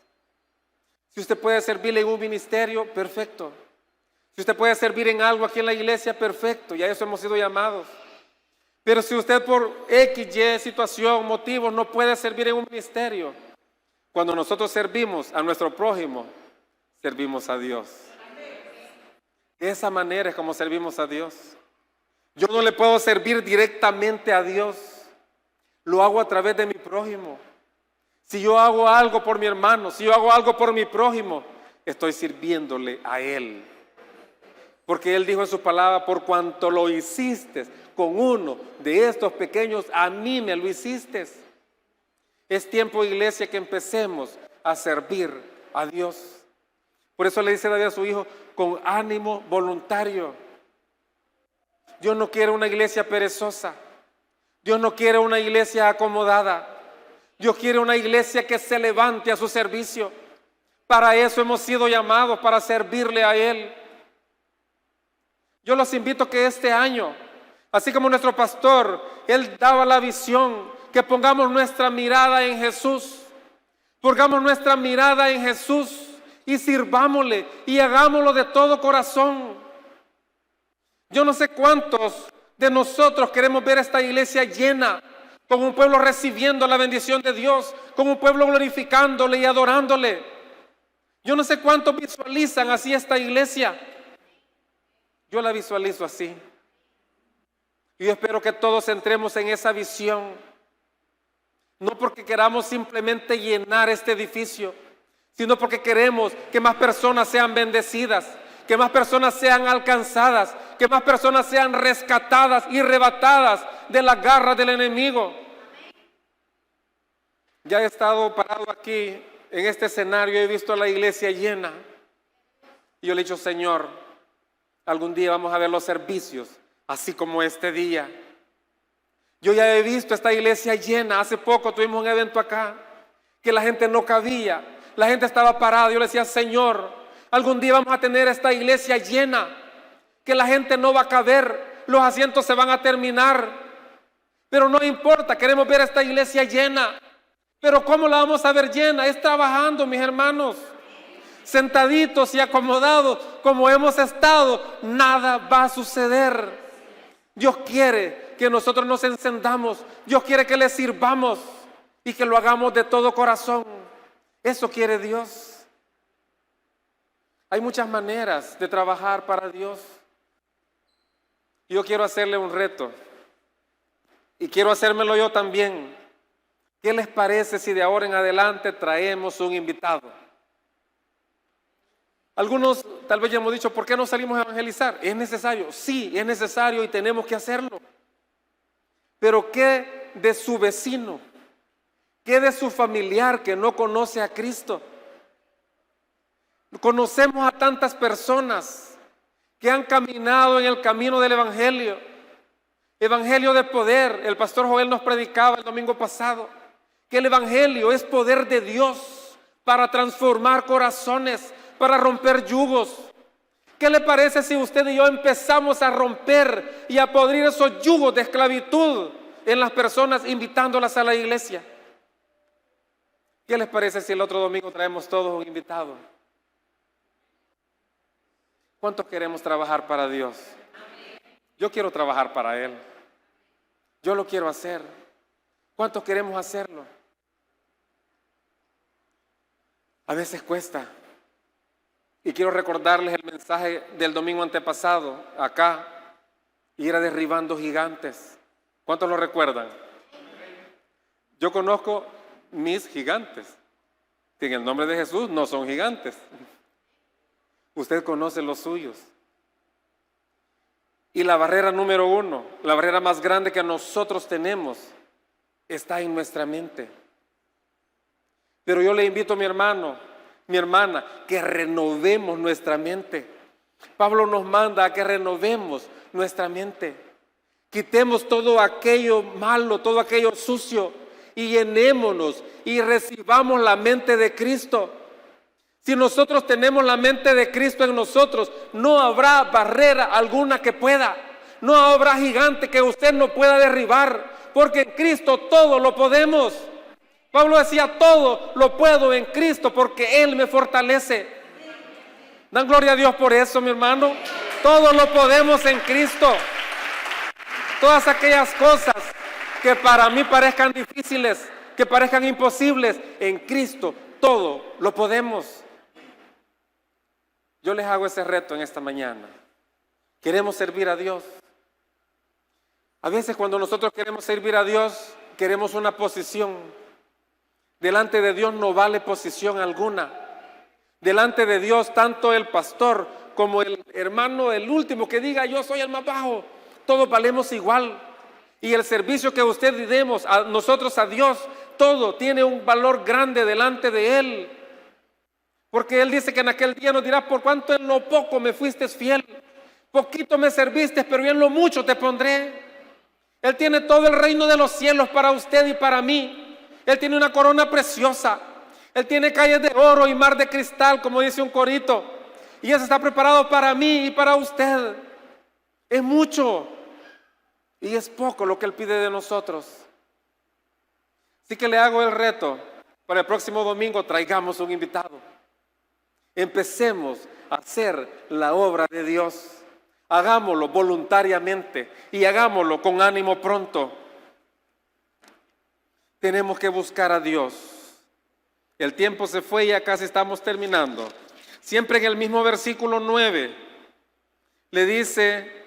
Si usted puede servirle en un ministerio, perfecto. Si usted puede servir en algo aquí en la iglesia, perfecto. Y a eso hemos sido llamados. Pero si usted por X, Y situación, motivos, no puede servir en un ministerio, cuando nosotros servimos a nuestro prójimo, servimos a Dios. De esa manera es como servimos a Dios. Yo no le puedo servir directamente a Dios. Lo hago a través de mi prójimo. Si yo hago algo por mi hermano, si yo hago algo por mi prójimo, estoy sirviéndole a Él. Porque Él dijo en su palabra: por cuanto lo hiciste con uno de estos pequeños, a mí me lo hiciste. Es tiempo, iglesia, que empecemos a servir a Dios. Por eso le dice David a su hijo, con ánimo voluntario. Dios no quiere una iglesia perezosa. Dios no quiere una iglesia acomodada. Dios quiere una iglesia que se levante a su servicio. Para eso hemos sido llamados, para servirle a Él. Yo los invito a que este año, así como nuestro pastor, él daba la visión, que pongamos nuestra mirada en Jesús. Pongamos nuestra mirada en Jesús y sirvámosle y hagámoslo de todo corazón. Yo no sé cuántos de nosotros queremos ver esta iglesia llena, con un pueblo recibiendo la bendición de Dios, con un pueblo glorificándole y adorándole. Yo no sé cuántos visualizan así esta iglesia. Yo la visualizo así. Y yo espero que todos entremos en esa visión. No porque queramos simplemente llenar este edificio, sino porque queremos que más personas sean bendecidas, que más personas sean alcanzadas, que más personas sean rescatadas y arrebatadas de las garras del enemigo. Ya he estado parado aquí en este escenario, he visto a la iglesia llena. Y yo le he dicho, Señor, algún día vamos a ver los servicios, así como este día. Yo ya he visto esta iglesia llena. Hace poco tuvimos un evento acá, que la gente no cabía, la gente estaba parada. Yo le decía, Señor, algún día vamos a tener esta iglesia llena, que la gente no va a caber, los asientos se van a terminar. Pero no importa, queremos ver esta iglesia llena. Pero ¿cómo la vamos a ver llena? Es trabajando, mis hermanos. Sentaditos y acomodados como hemos estado, nada va a suceder. Dios quiere que nosotros nos encendamos. Dios quiere que le sirvamos y que lo hagamos de todo corazón. Eso quiere Dios. Hay muchas maneras de trabajar para Dios. Yo quiero hacerle un reto y quiero hacérmelo yo también. ¿Qué les parece si de ahora en adelante traemos un invitado? Algunos tal vez ya hemos dicho, ¿por qué no salimos a evangelizar? ¿Es necesario? Sí, es necesario y tenemos que hacerlo. Pero ¿qué de su vecino? ¿Qué de su familiar que no conoce a Cristo? Conocemos a tantas personas que han caminado en el camino del evangelio. Evangelio de poder. El pastor Joel nos predicaba el domingo pasado que el evangelio es poder de Dios para transformar corazones, para romper yugos. ¿Qué le parece si usted y yo empezamos a romper y a podrir esos yugos de esclavitud en las personas, invitándolas a la iglesia? ¿Qué les parece si el otro domingo traemos todos un invitado? ¿Cuántos queremos trabajar para Dios? Yo quiero trabajar para Él. Yo lo quiero hacer. ¿Cuántos queremos hacerlo? A veces cuesta. Y quiero recordarles el mensaje del domingo antepasado, acá, ir a derribando gigantes. ¿Cuántos lo recuerdan? Yo conozco mis gigantes, que en el nombre de Jesús no son gigantes. Usted conoce los suyos. Y la barrera número uno, la barrera más grande que nosotros tenemos, está en nuestra mente. Pero yo le invito a mi hermano, mi hermana, que renovemos nuestra mente. Pablo nos manda a que renovemos nuestra mente. Quitemos todo aquello malo, todo aquello sucio y llenémonos y recibamos la mente de Cristo. Si nosotros tenemos la mente de Cristo en nosotros, no habrá barrera alguna que pueda. No habrá gigante que usted no pueda derribar, porque en Cristo todo lo podemos. Pablo decía, todo lo puedo en Cristo porque Él me fortalece. Dan gloria a Dios por eso, mi hermano. Todo lo podemos en Cristo. Todas aquellas cosas que para mí parezcan difíciles, que parezcan imposibles, en Cristo todo lo podemos. Yo les hago ese reto en esta mañana. Queremos servir a Dios. A veces cuando nosotros queremos servir a Dios, queremos una posición. Delante de Dios no vale posición alguna. Delante de Dios, tanto el pastor como el hermano, el último que diga yo soy el más bajo, todos valemos igual. Y el servicio que usted y demos a nosotros a Dios, todo tiene un valor grande delante de Él. Porque Él dice que en aquel día nos dirá: por cuanto en lo poco me fuiste fiel, poquito me serviste, pero yo en lo mucho te pondré. Él tiene todo el reino de los cielos para usted y para mí. Él tiene una corona preciosa. Él tiene calles de oro y mar de cristal, como dice un corito. Y eso está preparado para mí y para usted. Es mucho y es poco lo que Él pide de nosotros. Así que le hago el reto: para el próximo domingo traigamos un invitado. Empecemos a hacer la obra de Dios. Hagámoslo voluntariamente y hagámoslo con ánimo pronto. Tenemos que buscar a Dios. El tiempo se fue y ya casi estamos terminando. Siempre en el mismo versículo 9 le dice: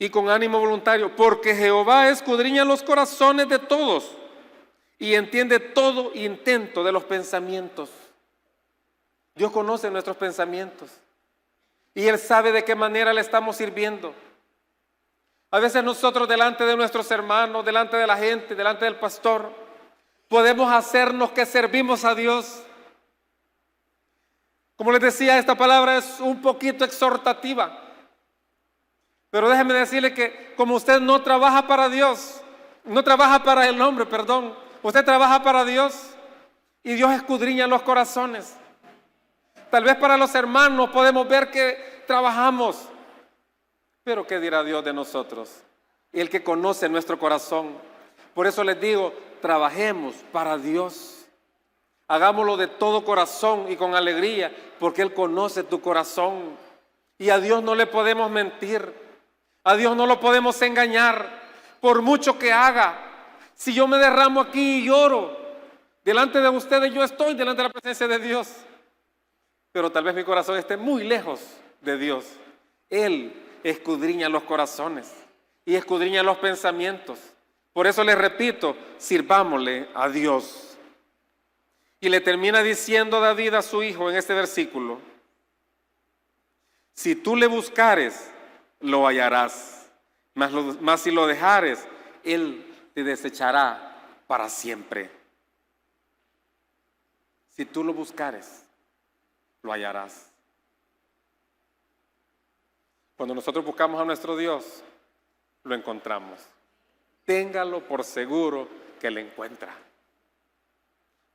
y con ánimo voluntario, porque Jehová escudriña los corazones de todos y entiende todo intento de los pensamientos. Dios conoce nuestros pensamientos y Él sabe de qué manera le estamos sirviendo. A veces nosotros, delante de nuestros hermanos, delante de la gente, delante del pastor, podemos hacernos que servimos a Dios. Como les decía, esta palabra es un poquito exhortativa, pero déjeme decirle que como usted no trabaja para Dios, no trabaja para el hombre, perdón, usted trabaja para Dios y Dios escudriña los corazones. Tal vez para los hermanos podemos ver que trabajamos, pero ¿qué dirá Dios de nosotros? El que conoce nuestro corazón. Por eso les digo, trabajemos para Dios. Hagámoslo de todo corazón y con alegría, porque Él conoce tu corazón. Y a Dios no le podemos mentir. A Dios no lo podemos engañar, por mucho que haga. Si yo me derramo aquí y lloro, delante de ustedes yo estoy delante de la presencia de Dios. Pero tal vez mi corazón esté muy lejos de Dios. Él escudriña los corazones y escudriña los pensamientos. Por eso les repito, sirvámosle a Dios. Y le termina diciendo David a su hijo en este versículo: si tú le buscares, lo hallarás, mas si lo dejares, Él te desechará para siempre. Si tú lo buscares, lo hallarás. Cuando nosotros buscamos a nuestro Dios, lo encontramos. Téngalo por seguro que le encuentra.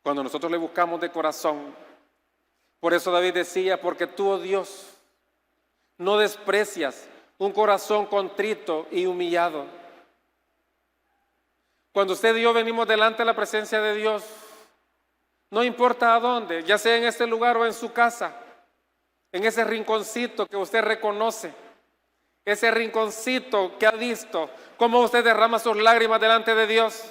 Cuando nosotros le buscamos de corazón. Por eso David decía: porque tú, oh Dios, no desprecias un corazón contrito y humillado. Cuando usted y yo venimos delante de la presencia de Dios, no importa a dónde, ya sea en este lugar o en su casa, en ese rinconcito que usted reconoce, ese rinconcito que ha visto cómo usted derrama sus lágrimas delante de Dios.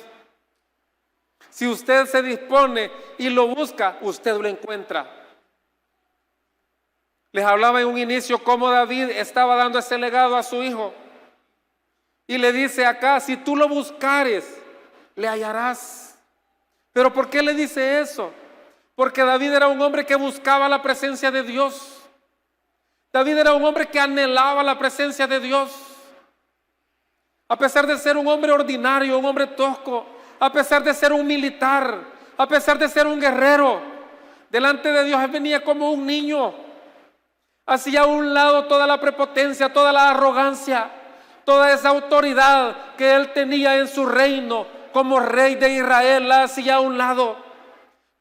Si usted se dispone y lo busca, usted lo encuentra. Les hablaba en un inicio cómo David estaba dando ese legado a su hijo. Y le dice acá: si tú lo buscares, le hallarás. ¿Pero por qué le dice eso? Porque David era un hombre que buscaba la presencia de Dios. David era un hombre que anhelaba la presencia de Dios. A pesar de ser un hombre ordinario, un hombre tosco, a pesar de ser un militar, a pesar de ser un guerrero, delante de Dios él venía como un niño. Hacía a un lado toda la prepotencia, toda la arrogancia, toda esa autoridad que él tenía en su reino como rey de Israel, la hacía a un lado.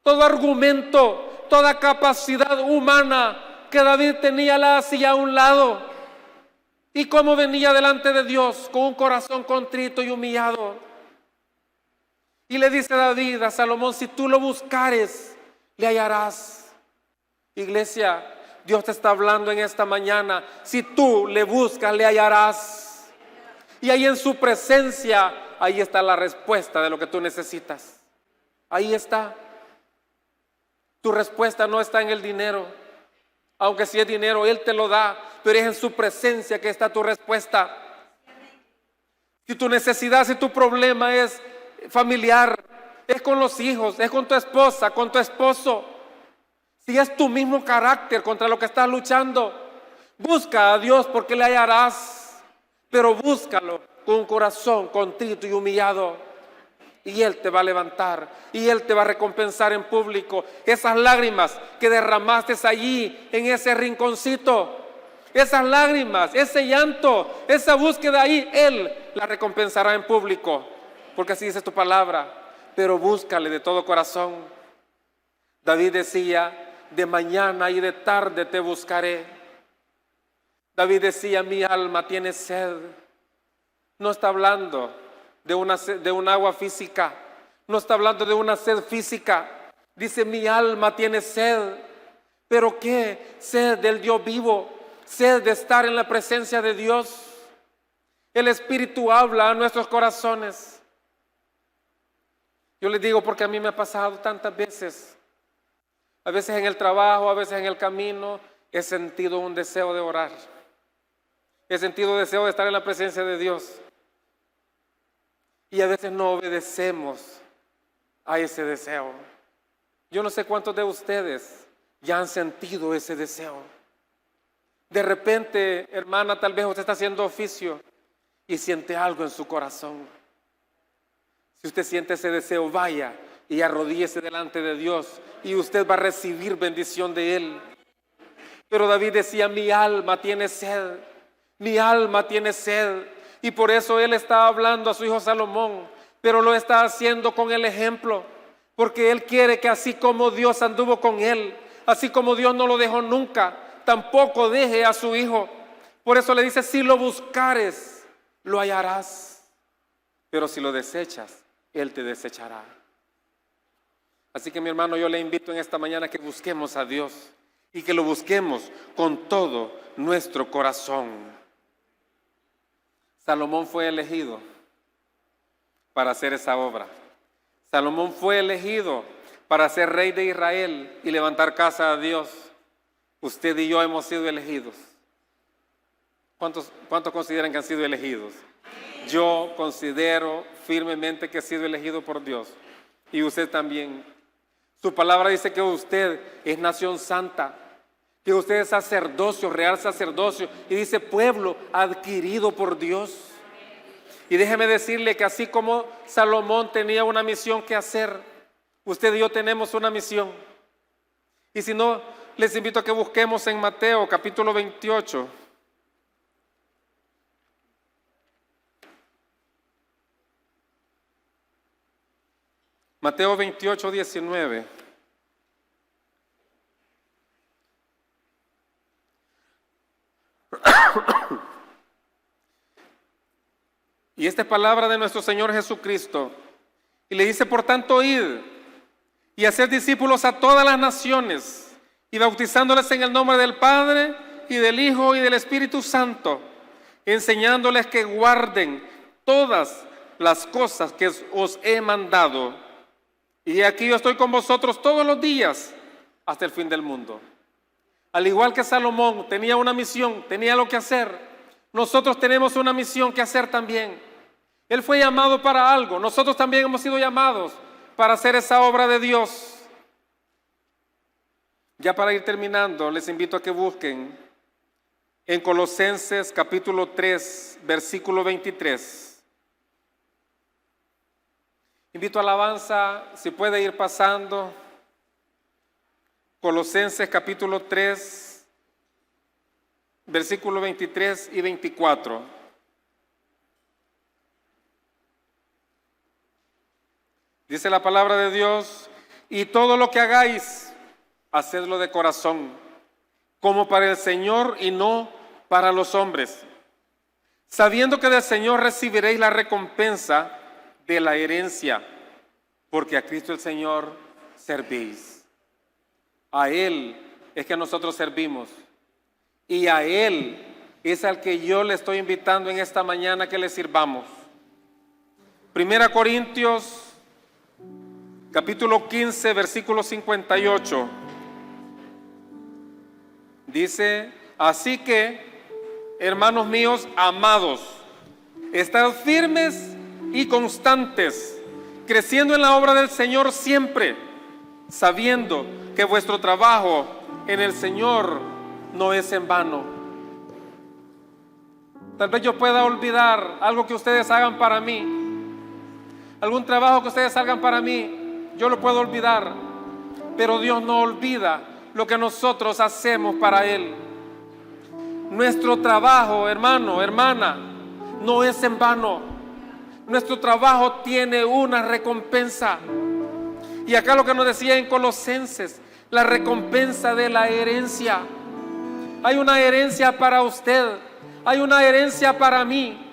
Todo argumento, toda capacidad humana que David tenía, la hacía a un lado. Y cómo venía delante de Dios con un corazón contrito y humillado. Y le dice David a Salomón: si tú lo buscares, le hallarás. Iglesia, Dios te está hablando en esta mañana: si tú le buscas, le hallarás. Y ahí en su presencia, ahí está la respuesta de lo que tú necesitas. Ahí está. Tu respuesta no está en el dinero, aunque si es dinero Él te lo da, pero es en su presencia que está tu respuesta. Si tu necesidad, si tu problema es familiar, es con los hijos, es con tu esposa, con tu esposo, si es tu mismo carácter contra lo que estás luchando, busca a Dios porque le hallarás, pero búscalo con un corazón contrito y humillado. y Él te va a levantar y Él te va a recompensar en público. Esas lágrimas que derramaste allí en ese rinconcito, esas lágrimas, ese llanto, esa búsqueda ahí, Él la recompensará en público, porque así dice tu palabra. Pero búscale de todo corazón. David decía: de mañana y de tarde te buscaré. David decía: mi alma tiene sed. No está hablando de un agua física, no está hablando de una sed física. Dice: mi alma tiene sed. ¿Pero qué? Sed del Dios vivo, sed de estar en la presencia de Dios. El Espíritu habla a nuestros corazones. Yo les digo porque a mí me ha pasado tantas veces. A veces en el trabajo, a veces en el camino, he sentido un deseo de orar. He sentido deseo de estar en la presencia de Dios. Y a veces no obedecemos a ese deseo. Yo no sé cuántos de ustedes ya han sentido ese deseo. De repente, hermana, tal vez usted está haciendo oficio y siente algo en su corazón. Si usted siente ese deseo, vaya y arrodíllese delante de Dios y usted va a recibir bendición de Él. Pero David decía: mi alma tiene sed, mi alma tiene sed. Y por eso él está hablando a su hijo Salomón, pero lo está haciendo con el ejemplo, porque él quiere que así como Dios anduvo con él, así como Dios no lo dejó nunca, tampoco deje a su hijo. Por eso le dice: si lo buscares, lo hallarás, pero si lo desechas, Él te desechará. Así que, mi hermano, yo le invito en esta mañana que busquemos a Dios y que lo busquemos con todo nuestro corazón. Salomón fue elegido para hacer esa obra. Salomón fue elegido para ser rey de Israel y levantar casa a Dios. Usted y yo hemos sido elegidos. ¿Cuántos consideran que han sido elegidos? Yo considero firmemente que he sido elegido por Dios. Y usted también. Su palabra dice que usted es nación santa, que usted es sacerdocio, real sacerdocio, y dice pueblo adquirido por Dios. Y déjeme decirle que así como Salomón tenía una misión que hacer, usted y yo tenemos una misión. Y si no, les invito a que busquemos en Mateo capítulo 28. Mateo 28, 19. Y esta es palabra de nuestro Señor Jesucristo. Y le dice: por tanto, id y hacer discípulos a todas las naciones, y bautizándoles en el nombre del Padre, y del Hijo, y del Espíritu Santo, enseñándoles que guarden todas las cosas que os he mandado. Y aquí yo estoy con vosotros todos los días hasta el fin del mundo. Al igual que Salomón tenía una misión, tenía lo que hacer, nosotros tenemos una misión que hacer también. Él fue llamado para algo, nosotros también hemos sido llamados para hacer esa obra de Dios. Ya para ir terminando, les invito a que busquen en Colosenses capítulo 3, versículo 23. Invito a alabanza, si puede ir pasando. Colosenses capítulo 3, versículo 23 y 24. Dice la palabra de Dios: y todo lo que hagáis, hacedlo de corazón, como para el Señor y no para los hombres, sabiendo que del Señor recibiréis la recompensa de la herencia, porque a Cristo el Señor servís. A Él es que nosotros servimos, y a Él es al que yo le estoy invitando en esta mañana que le sirvamos. Primera Corintios capítulo 15, versículo 58. Dice: así que, hermanos míos amados, estad firmes y constantes, creciendo en la obra del Señor siempre, sabiendo que vuestro trabajo en el Señor no es en vano. Tal vez yo pueda olvidar algo que ustedes hagan para mí, Algún trabajo que ustedes salgan para mí, yo lo puedo olvidar, pero Dios no olvida lo que nosotros hacemos para Él. Nuestro trabajo, hermano, hermana, no es en vano. Nuestro trabajo tiene una recompensa. Y acá lo que nos decía en Colosenses, la recompensa de la herencia. Hay una herencia para usted, hay una herencia para mí,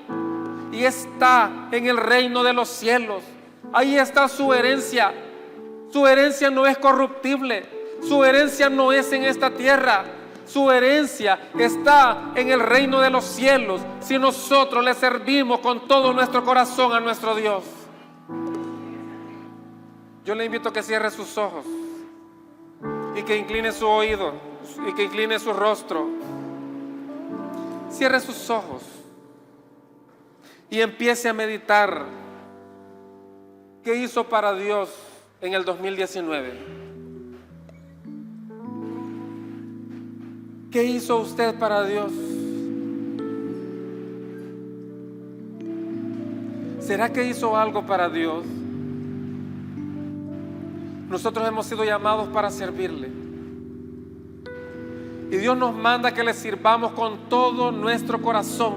y está en el reino de los cielos. Ahí está su herencia. Su herencia no es corruptible, su herencia no es en esta tierra. Su herencia está en el reino de los cielos si nosotros le servimos con todo nuestro corazón a nuestro Dios. Yo le invito a que cierre sus ojos y que incline su oído y que incline su rostro. Cierre sus ojos y empiece a meditar qué hizo para Dios en el 2019. ¿Qué hizo usted para Dios? ¿Será que hizo algo para Dios? Nosotros hemos sido llamados para servirle. Y Dios nos manda que le sirvamos con todo nuestro corazón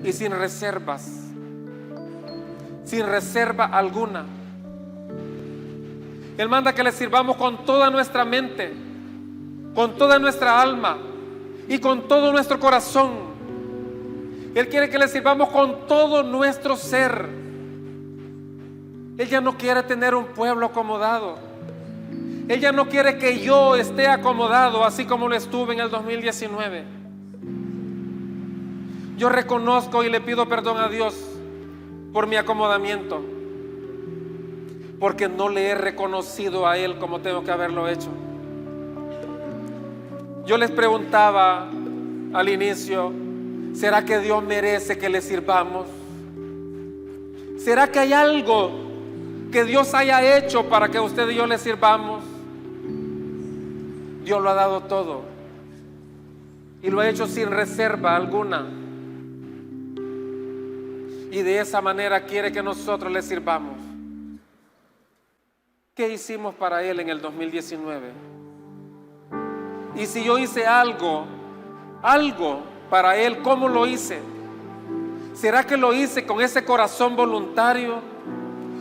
y sin reservas. Sin reserva alguna. Él manda que le sirvamos con toda nuestra mente, con toda nuestra alma y con todo nuestro corazón. Él quiere que le sirvamos con todo nuestro ser. Él ya no quiere tener un pueblo acomodado. Él ya no quiere que yo esté acomodado así como lo estuve en el 2019. Yo reconozco y le pido perdón a Dios por mi acomodamiento, porque no le he reconocido a Él como tengo que haberlo hecho. Yo les preguntaba al inicio, ¿será que Dios merece que le sirvamos? ¿Será que hay algo que Dios haya hecho para que usted y yo le sirvamos? Dios lo ha dado todo y lo ha hecho sin reserva alguna, y de esa manera quiere que nosotros le sirvamos. ¿Qué hicimos para Él en el 2019? Y si yo hice algo para Él, ¿cómo lo hice? ¿Será que lo hice con ese corazón voluntario?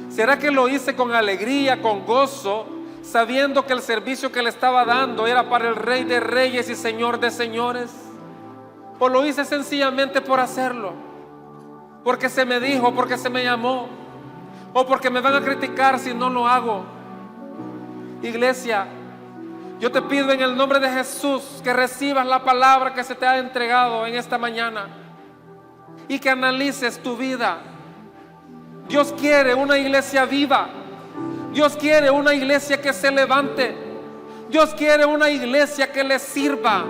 ¿Será que lo hice con alegría, con gozo, sabiendo que el servicio que le estaba dando era para el Rey de Reyes y Señor de Señores? ¿O lo hice sencillamente por hacerlo? Porque se me dijo, porque se me llamó, o porque me van a criticar si no lo hago. Iglesia, yo te pido en el nombre de Jesús que recibas la palabra que se te ha entregado en esta mañana y que analices tu vida. Dios quiere una iglesia viva. Dios quiere una iglesia que se levante. Dios quiere una iglesia que le sirva,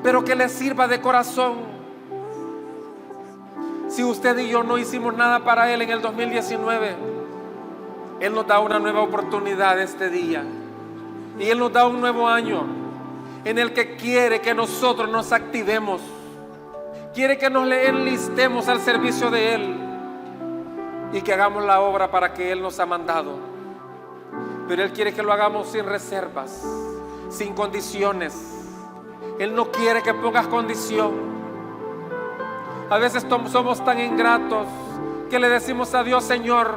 pero que le sirva de corazón. Si usted y yo no hicimos nada para Él en el 2019, Él nos da una nueva oportunidad este día. Y Él nos da un nuevo año en el que quiere que nosotros nos activemos. Quiere que nos le enlistemos al servicio de Él y que hagamos la obra para que Él nos ha mandado. Pero Él quiere que lo hagamos sin reservas, sin condiciones. Él no quiere que pongas condición. A veces somos tan ingratos que le decimos a Dios: Señor,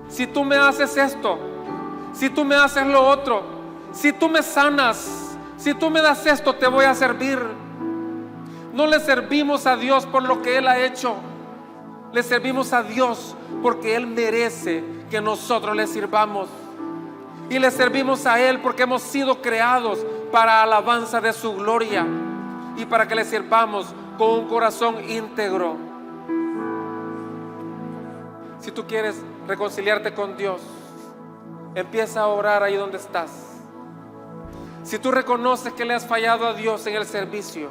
si tú me haces esto, si tú me haces lo otro, si tú me sanas, si tú me das esto, te voy a servir. No le servimos a Dios por lo que Él ha hecho. Le servimos a Dios porque Él merece que nosotros le sirvamos. Y le servimos a Él porque hemos sido creados para alabanza de su gloria y para que le sirvamos con un corazón íntegro. Si tú quieres reconciliarte con Dios, empieza a orar ahí donde estás. Si tú reconoces que le has fallado a Dios en el servicio,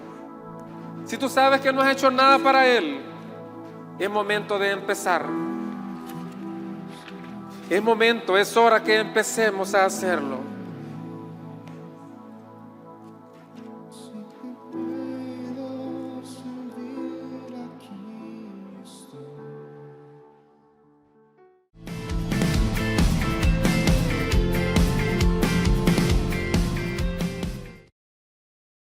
si tú sabes que no has hecho nada para Él, es momento de empezar. Es hora que empecemos a hacerlo.